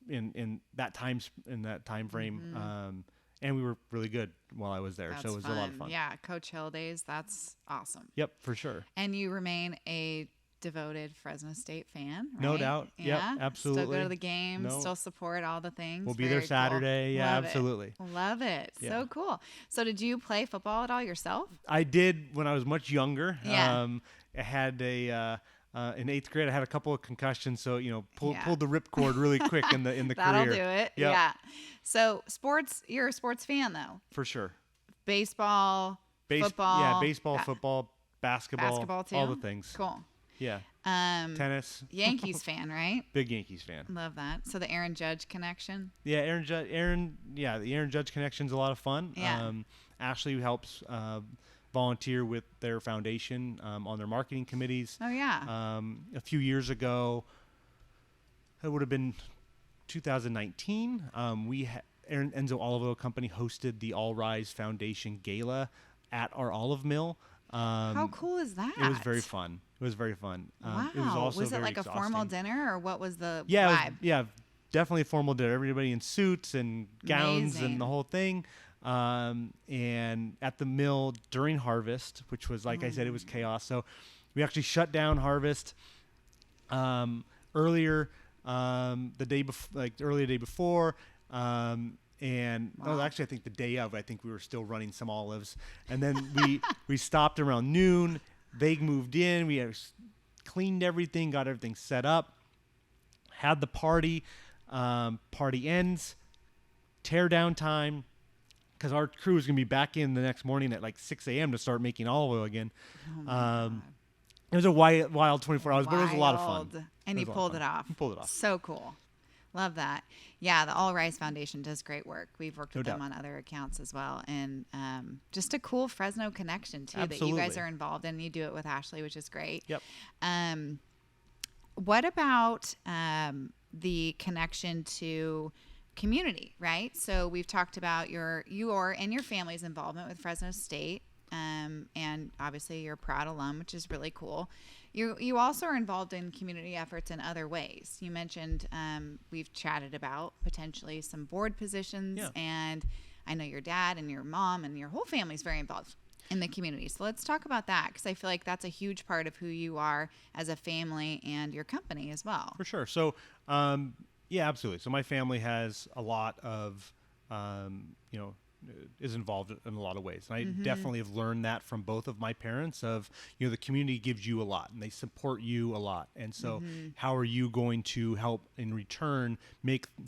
Speaker 2: in that time frame. And we were really good while I was there. So it was a lot of fun.
Speaker 1: Yeah. Coach Hill days. That's awesome.
Speaker 2: Yep, for sure.
Speaker 1: And you remain a devoted Fresno State fan, right?
Speaker 2: No doubt.
Speaker 1: Yeah?
Speaker 2: Yep, absolutely.
Speaker 1: Still go to the games, still support all the things.
Speaker 2: We'll be there Saturday.
Speaker 1: Cool.
Speaker 2: Yeah,
Speaker 1: Love
Speaker 2: absolutely.
Speaker 1: Love it.
Speaker 2: Yeah.
Speaker 1: So cool. So did you play football at all yourself?
Speaker 2: I did when I was much younger.
Speaker 1: Yeah.
Speaker 2: I had in 8th grade, I had a couple of concussions, so pulled the ripcord really quick in the
Speaker 1: That'll
Speaker 2: career.
Speaker 1: do it.
Speaker 2: Yep.
Speaker 1: Yeah. So sports, you're a sports fan though.
Speaker 2: For sure.
Speaker 1: Baseball, football.
Speaker 2: Yeah, baseball, football, basketball
Speaker 1: too.
Speaker 2: all the things.
Speaker 1: Cool.
Speaker 2: Yeah. Tennis.
Speaker 1: Yankees fan, right?
Speaker 2: Big Yankees fan.
Speaker 1: Love that. So the Aaron Judge connection.
Speaker 2: Yeah, the Aaron Judge connection's a lot of fun.
Speaker 1: Yeah.
Speaker 2: Ashley helps volunteer with their foundation on their marketing committees.
Speaker 1: Oh yeah.
Speaker 2: A few years ago, it would have been 2019. Enzo Olive Oil Company hosted the All Rise Foundation Gala at our olive mill.
Speaker 1: How cool is that?
Speaker 2: It was very fun.
Speaker 1: Wow.
Speaker 2: It was also
Speaker 1: was it
Speaker 2: very
Speaker 1: like a formal
Speaker 2: exhausting.
Speaker 1: dinner, or what was the
Speaker 2: Yeah,
Speaker 1: vibe?
Speaker 2: definitely a formal dinner. Everybody in suits and gowns
Speaker 1: Amazing.
Speaker 2: and the whole thing. And at the mill during harvest, which was, like I said, it was chaos. So we actually shut down harvest earlier the day before. And actually, I think the day of, I think we were still running some olives. And then we stopped around noon. They moved in. We cleaned everything, got everything set up, had the party. Party ends, tear down time, because our crew is going to be back in the next morning at like 6 a.m. to start making olive oil again. It was a wild 24 hours, but it was a lot of fun.
Speaker 1: And you pulled it off.
Speaker 2: Pulled it off.
Speaker 1: So cool. Love that. Yeah, the All Rise Foundation does great work. We've worked with them on other accounts as well. And just a cool Fresno connection, too, that you guys are involved in. You do it with Ashley, which is great.
Speaker 2: Yep.
Speaker 1: What about the connection to community, right? So we've talked about your and your family's involvement with Fresno State. And obviously you're a proud alum, which is really cool. You also are involved in community efforts in other ways. You mentioned we've chatted about potentially some board positions, and I know your dad and your mom and your whole family is very involved in the community. So let's talk about that, because I feel like that's a huge part of who you are as a family and your company as well.
Speaker 2: For sure. So, absolutely. So my family has a lot of, is involved in a lot of ways. And I definitely have learned that from both of my parents of, the community gives you a lot and they support you a lot. And so how are you going to help in return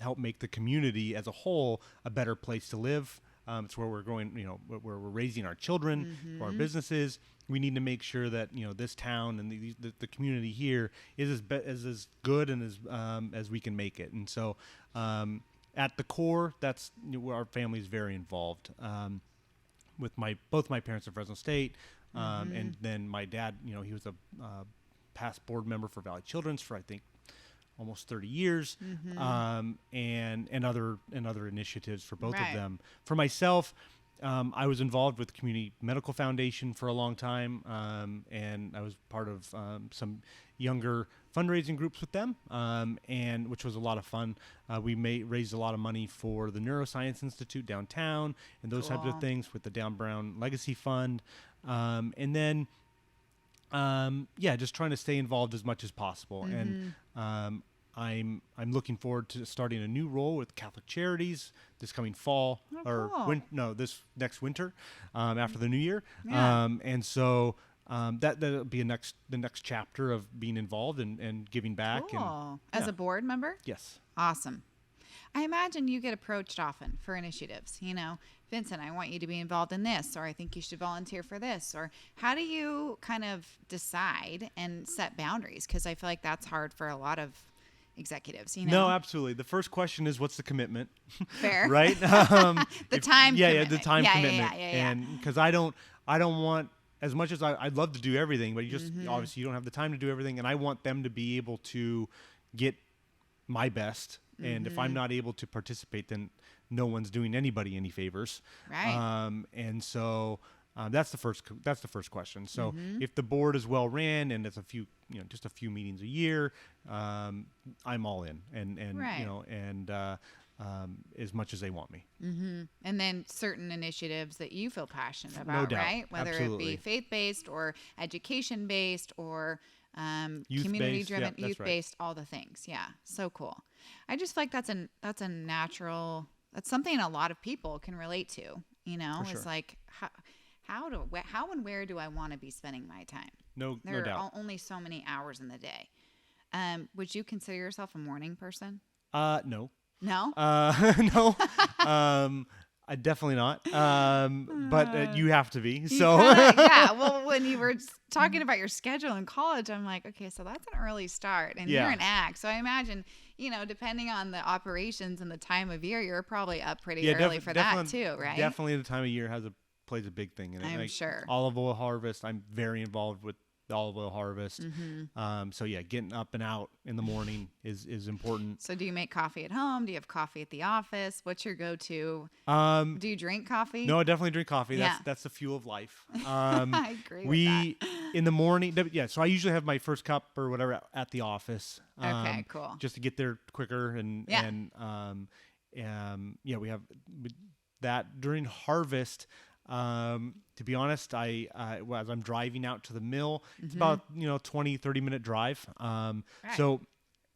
Speaker 2: help make the community as a whole a better place to live? It's where we're going, where we're raising our children, for our businesses. We need to make sure that, this town and the community here is as good and as we can make it. And so, at the core, that's where our family is very involved. With both my parents at Fresno State, and then my dad, he was a past board member for Valley Children's for, I think, almost 30 years, and other initiatives for both of them. For myself, I was involved with Community Medical Foundation for a long time, and I was part of some younger fundraising groups with them, and which was a lot of fun. We raised a lot of money for the Neuroscience Institute downtown and those types of things with the Down Brown Legacy Fund, and then just trying to stay involved as much as possible. And I'm looking forward to starting a new role with Catholic Charities this coming fall, this next winter, after the new year. And so that'll be the next chapter of being involved and giving back.
Speaker 1: Cool. As a board member?
Speaker 2: Yes.
Speaker 1: Awesome. I imagine you get approached often for initiatives. Vincent, I want you to be involved in this, or I think you should volunteer for this. Or how do you kind of decide and set boundaries? Because I feel like that's hard for a lot of executives.
Speaker 2: No, absolutely. The first question is, what's the commitment?
Speaker 1: Fair.
Speaker 2: Right?
Speaker 1: The time commitment.
Speaker 2: The time commitment.
Speaker 1: Yeah.
Speaker 2: And because I don't want, as much as I'd love to do everything, but you just obviously you don't have the time to do everything, and I want them to be able to get my best. And if I'm not able to participate, then no one's doing anybody any favors.
Speaker 1: Right.
Speaker 2: And so that's the first question. So if the board is well ran and it's just a few meetings a year, I'm all in, and
Speaker 1: Right.
Speaker 2: as much as they want me.
Speaker 1: And then certain initiatives that you feel passionate about,
Speaker 2: No doubt.
Speaker 1: right? Whether
Speaker 2: Absolutely.
Speaker 1: it be faith-based or education-based or
Speaker 2: Youth-based.
Speaker 1: community-driven,
Speaker 2: Yep, that's right.
Speaker 1: youth-based, all the things. Yeah, so cool. I just feel like that's a natural. That's something a lot of people can relate to. You know,
Speaker 2: For
Speaker 1: it's
Speaker 2: sure.
Speaker 1: like how and where do I want to be spending my time?
Speaker 2: No
Speaker 1: There
Speaker 2: doubt.
Speaker 1: are only so many hours in the day. Would you consider yourself a morning person?
Speaker 2: No.
Speaker 1: No.
Speaker 2: No. Definitely not. But you have to be.
Speaker 1: You
Speaker 2: So
Speaker 1: yeah. Well, when you were talking about your schedule in college, I'm like, okay, so that's an early start, and
Speaker 2: Yeah.
Speaker 1: you're an ACT, so I imagine, depending on the operations and the time of year, you're probably up pretty early for that too, right?
Speaker 2: Definitely, the time of year plays a big thing in it.
Speaker 1: I'm
Speaker 2: Like,
Speaker 1: sure.
Speaker 2: Olive oil harvest. I'm very involved with the olive oil harvest.
Speaker 1: Mm-hmm.
Speaker 2: So yeah, getting up and out in the morning is important.
Speaker 1: So, do you make coffee at home? Do you have coffee at the office? What's your go-to? Do you drink coffee?
Speaker 2: No, I definitely drink coffee.
Speaker 1: Yeah.
Speaker 2: That's the fuel of life.
Speaker 1: I agree with that.
Speaker 2: In the morning, yeah. So I usually have my first cup or whatever at the office.
Speaker 1: Okay, cool.
Speaker 2: Just to get there quicker
Speaker 1: Yeah.
Speaker 2: we have that during harvest. To be honest, as I'm driving out to the mill, it's about 20, 30-minute drive. So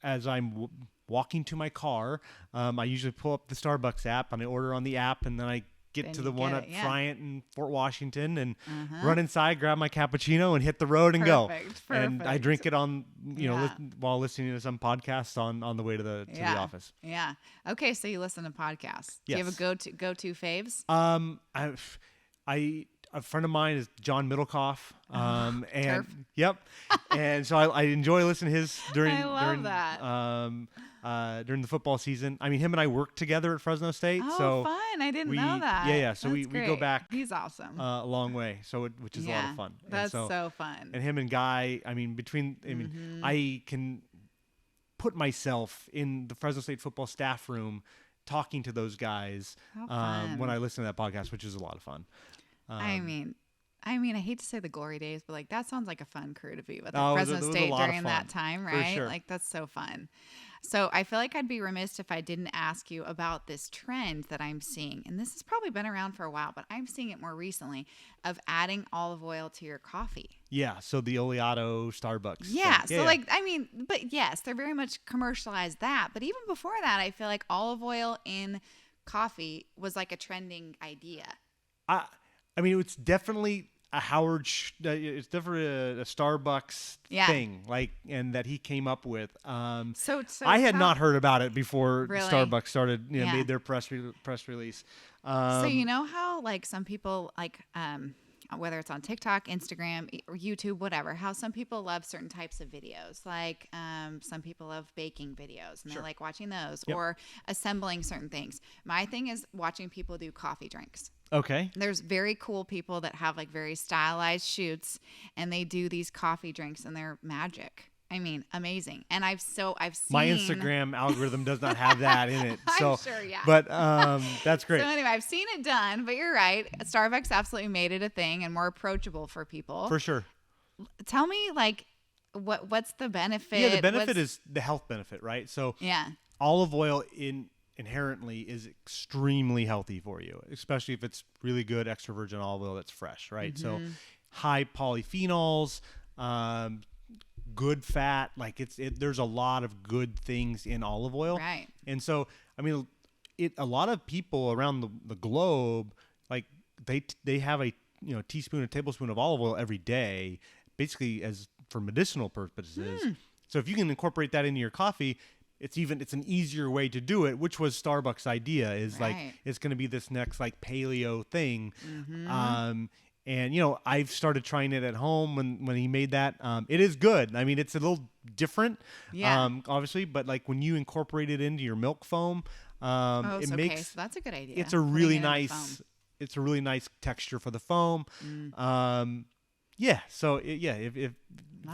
Speaker 2: as I'm walking to my car, I usually pull up the Starbucks app and I order on the app, and then I get
Speaker 1: Then
Speaker 2: to
Speaker 1: you
Speaker 2: the one
Speaker 1: get
Speaker 2: at
Speaker 1: it, yeah.
Speaker 2: Bryant and Fort Washington and run inside, grab my cappuccino, and hit the road and go.
Speaker 1: Perfect,
Speaker 2: And I
Speaker 1: perfect.
Speaker 2: drink it on
Speaker 1: Yeah.
Speaker 2: while listening to some podcasts on the way to the office.
Speaker 1: Yeah. Okay, so you listen to podcasts. Do you have
Speaker 2: Yes.
Speaker 1: a go-to faves?
Speaker 2: A friend of mine is John Middlecoff. And
Speaker 1: Turf.
Speaker 2: yep. And so I enjoy listening to his during the football season. I mean, him and I worked together at Fresno State.
Speaker 1: Oh,
Speaker 2: so
Speaker 1: fun. I didn't know that.
Speaker 2: Yeah. So we
Speaker 1: That's
Speaker 2: go
Speaker 1: great.
Speaker 2: back
Speaker 1: He's awesome.
Speaker 2: a long way. So which is a lot of fun. And
Speaker 1: That's so fun.
Speaker 2: And him and Guy, I can put myself in the Fresno State football staff room talking to those guys
Speaker 1: How fun.
Speaker 2: when I listen to that podcast, which is a lot of fun.
Speaker 1: I mean, I hate to say the glory days, but like that sounds like a fun crew to be with at
Speaker 2: Oh,
Speaker 1: Fresno
Speaker 2: it was a
Speaker 1: State
Speaker 2: lot of
Speaker 1: during that
Speaker 2: fun,
Speaker 1: time,
Speaker 2: for
Speaker 1: right?
Speaker 2: sure.
Speaker 1: Like that's so fun. So I feel like I'd be remiss if I didn't ask you about this trend that I'm seeing. And this has probably been around for a while, but I'm seeing it more recently of adding olive oil to your coffee.
Speaker 2: Yeah, so the Oleato Starbucks.
Speaker 1: Yeah.
Speaker 2: thing.
Speaker 1: So but yes, they're very much commercialized that. But even before that, I feel like olive oil in coffee was like a trending idea.
Speaker 2: It's definitely it's definitely a Starbucks thing, and that he came up with.
Speaker 1: So
Speaker 2: I had not heard about it before
Speaker 1: Really?
Speaker 2: Starbucks started,
Speaker 1: Yeah.
Speaker 2: made their press release.
Speaker 1: So you know how like some people like whether it's on TikTok, Instagram, or YouTube, whatever, how some people love certain types of videos. Like some people love baking videos and
Speaker 2: Sure.
Speaker 1: they like watching those
Speaker 2: Yep.
Speaker 1: or assembling certain things. My thing is watching people do coffee drinks.
Speaker 2: Okay.
Speaker 1: There's very cool people that have like very stylized shoots and they do these coffee drinks and they're magic. I mean, amazing. And I've seen
Speaker 2: My Instagram algorithm does not have that in it. So,
Speaker 1: I'm sure, yeah.
Speaker 2: But that's great.
Speaker 1: So anyway, I've seen it done, but you're right. Starbucks absolutely made it a thing and more approachable for people.
Speaker 2: For sure.
Speaker 1: Tell me, like, what's the benefit?
Speaker 2: Yeah, the benefit is the health benefit, right? So
Speaker 1: Yeah.
Speaker 2: olive oil inherently is extremely healthy for you, especially if it's really good extra virgin olive oil that's fresh, right? So high polyphenols, good fat, like there's a lot of good things in olive oil.
Speaker 1: Right.
Speaker 2: And so, a lot of people around the globe, like they have a teaspoon, a tablespoon of olive oil every day, basically as for medicinal purposes. So if you can incorporate that into your coffee, it's an easier way to do it, which was Starbucks' idea is like,
Speaker 1: Right.
Speaker 2: it's going to be this next like paleo thing. And I've started trying it at home when he made that. It is good. I mean, it's a little different,
Speaker 1: Yeah.
Speaker 2: obviously, but like when you incorporate it into your milk foam, it makes
Speaker 1: So that's a good idea.
Speaker 2: it's a
Speaker 1: Putting
Speaker 2: really
Speaker 1: it in the
Speaker 2: nice
Speaker 1: foam.
Speaker 2: it's a really nice texture for the foam. Yeah. So if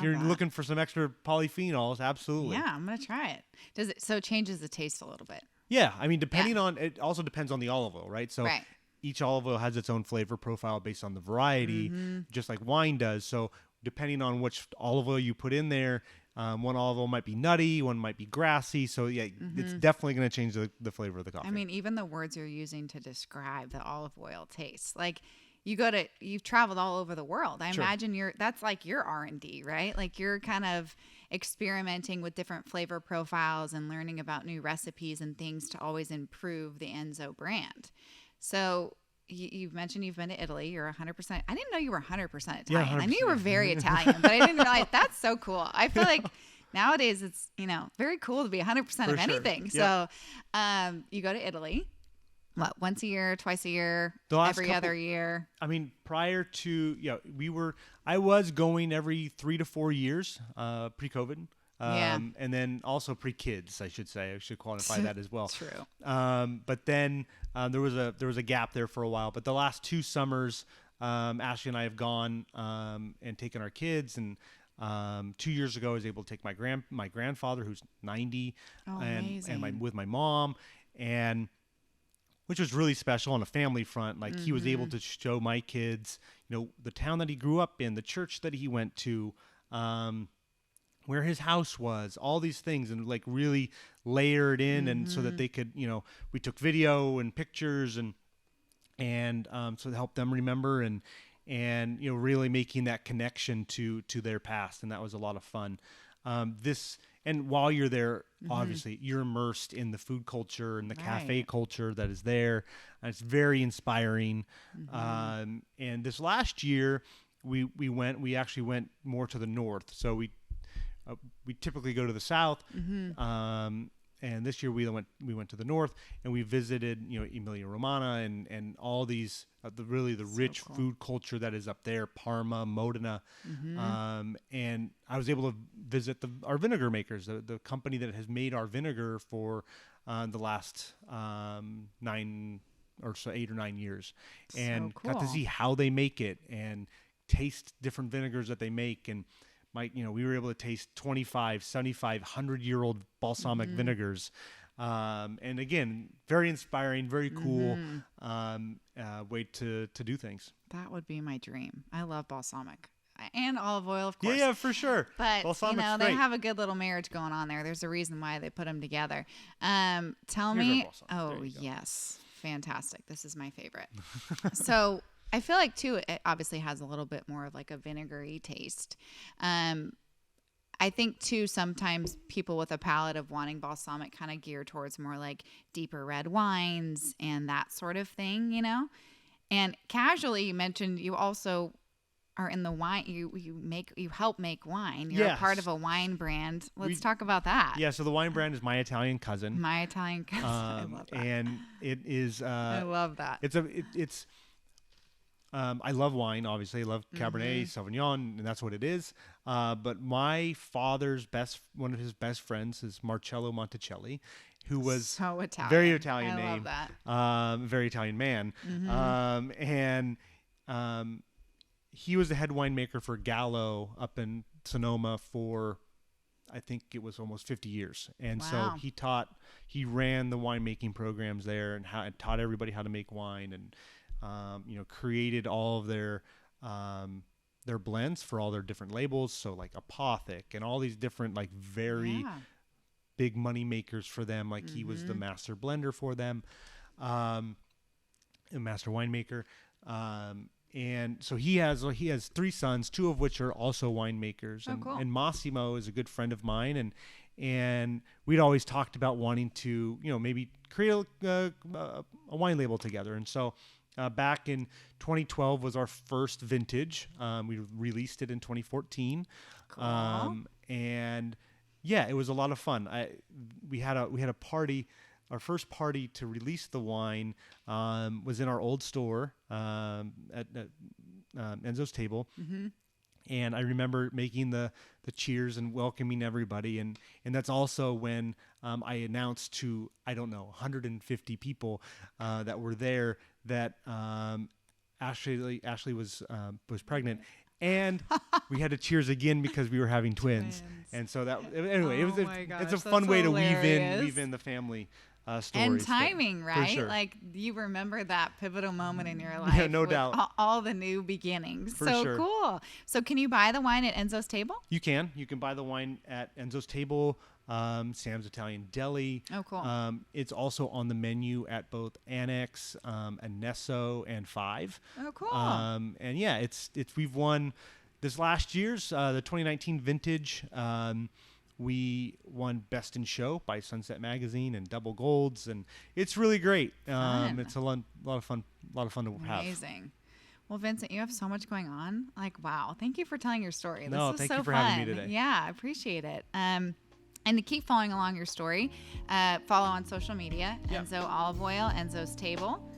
Speaker 2: you're
Speaker 1: that.
Speaker 2: looking for some extra polyphenols, absolutely.
Speaker 1: Yeah, I'm gonna try it. Does it so it changes the taste a little bit?
Speaker 2: Yeah. I mean, depending on it also depends on the olive oil, right? So
Speaker 1: Right.
Speaker 2: each olive oil has its own flavor profile based on the variety, just like wine does. So depending on which olive oil you put in there, one olive oil might be nutty, one might be grassy. So yeah, it's definitely going to change the flavor of the coffee.
Speaker 1: I mean, even the words you're using to describe the olive oil taste, like you've traveled all over the world. I
Speaker 2: Sure.
Speaker 1: imagine that's like your R&D, right? Like you're kind of experimenting with different flavor profiles and learning about new recipes and things to always improve the Enzo brand. So you've mentioned you've been to Italy. You're 100%. I didn't know you were 100% Italian.
Speaker 2: Yeah,
Speaker 1: I knew you were
Speaker 2: 100%.
Speaker 1: very Italian, but I didn't realize that's so cool. I feel like nowadays it's, very cool to be 100% of
Speaker 2: For sure.
Speaker 1: anything.
Speaker 2: Yep.
Speaker 1: So you go to Italy. What, once a year, twice a year,
Speaker 2: The last
Speaker 1: every
Speaker 2: couple-
Speaker 1: other year?
Speaker 2: I mean, prior to I was going every 3 to 4 years, pre-COVID.
Speaker 1: Yeah.
Speaker 2: And then also pre-kids, I should say. I should quantify that as well.
Speaker 1: True.
Speaker 2: But then there was a gap there for a while. But the last 2 summers, Ashley and I have gone and taken our kids. And 2 years ago, I was able to take my grandfather, who's 90, and with my mom, and which was really special on a family front. Like he was able to show my kids, the town that he grew up in, the church that he went to, where his house was, all these things, and like really layer it in, and so that they could, we took video and pictures, and so to help them remember, and really making that connection to their past, and that was a lot of fun. And while you're there, obviously you're immersed in the food culture and the cafe culture that is there, and it's very inspiring. And this last year, we actually went more to the north, so we typically go to the south, and this year we went to the north, and we visited Emilia Romagna and all these the rich food culture that is up there, Parma, Modena, and I was able to visit our vinegar makers, the company that has made our vinegar for the last 8 or 9 years, and got to see how they make it and taste different vinegars that they make. And we were able to taste 25, 75, 100-year-old balsamic vinegars. And again, very inspiring, very cool way to do things.
Speaker 1: That would be my dream. I love balsamic and olive oil, of course.
Speaker 2: Yeah, for sure.
Speaker 1: But
Speaker 2: Balsamic's
Speaker 1: they
Speaker 2: great.
Speaker 1: have a good little marriage going on there. There's a reason why they put them together. Tell me. Oh, yes. Fantastic. This is my favorite. So I feel like, too, it obviously has a little bit more of like a vinegary taste. I think, too, sometimes people with a palate of wanting balsamic kind of gear towards more like deeper red wines and that sort of thing, And casually, you mentioned you also are in the wine. You help make wine. You're a part of a wine brand. Let's talk about that.
Speaker 2: Yeah. So the wine brand is My Italian Cousin.
Speaker 1: My Italian Cousin. I love that.
Speaker 2: And it is.
Speaker 1: I love that.
Speaker 2: It's. I love wine, obviously. I love Cabernet Sauvignon, and that's what it is. But my father's one of his best friends is Marcello Monticelli, who was
Speaker 1: so Italian.
Speaker 2: Very Italian
Speaker 1: I
Speaker 2: name.
Speaker 1: love that.
Speaker 2: Very Italian man. He was the head winemaker for Gallo up in Sonoma for, I think it was almost 50 years. And so he ran the winemaking programs there and taught everybody how to make wine, and created all of their blends for all their different labels. So like Apothic and all these different like very big money makers for them. Like he was the master blender for them, a master winemaker. And so he has 3 sons, 2 of which are also winemakers. And Massimo is a good friend of mine, and we'd always talked about wanting to maybe create a wine label together. And so back in 2012 was our first vintage. We released it in 2014.
Speaker 1: Cool.
Speaker 2: And yeah, it was a lot of fun. We had a party. Our first party to release the wine was in our old store at Enzo's Table. And I remember making the cheers and welcoming everybody. And that's also when I announced to, 150 people that were there that Ashley was pregnant. And we had to cheers again because we were having twins. And so anyway, it's a fun way to weave in the family stories.
Speaker 1: And timing, right?
Speaker 2: Sure.
Speaker 1: Like you remember that pivotal moment in your life.
Speaker 2: Yeah, no doubt.
Speaker 1: All the new beginnings.
Speaker 2: For
Speaker 1: so
Speaker 2: sure.
Speaker 1: Cool. So can you buy the wine at Enzo's Table?
Speaker 2: You can. You can buy the wine at Enzo's Table, Sam's Italian Deli.
Speaker 1: Oh, cool.
Speaker 2: It's also on the menu at both Annex, Anesso, and Five.
Speaker 1: Oh, cool.
Speaker 2: And yeah, we've won this last year's the 2019 vintage. We won Best in Show by Sunset Magazine and double golds, and it's really great. It's a lot of fun to have.
Speaker 1: Amazing. Well, Vincent, you have so much going on. Like, wow. Thank you for telling your story.
Speaker 2: No,
Speaker 1: this is
Speaker 2: thank
Speaker 1: so
Speaker 2: you for
Speaker 1: fun.
Speaker 2: having me today.
Speaker 1: Yeah, I appreciate it. And to keep following along your story, follow on social media, Enzo Olive Oil, Enzo's Table.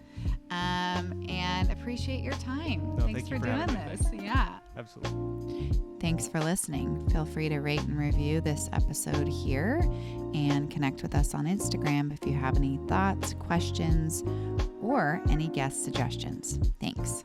Speaker 1: And appreciate your time.
Speaker 2: No,
Speaker 1: Thanks for doing this. Yeah.
Speaker 2: Absolutely.
Speaker 1: Thanks for listening. Feel free to rate and review this episode here and connect with us on Instagram if you have any thoughts, questions, or any guest suggestions. Thanks.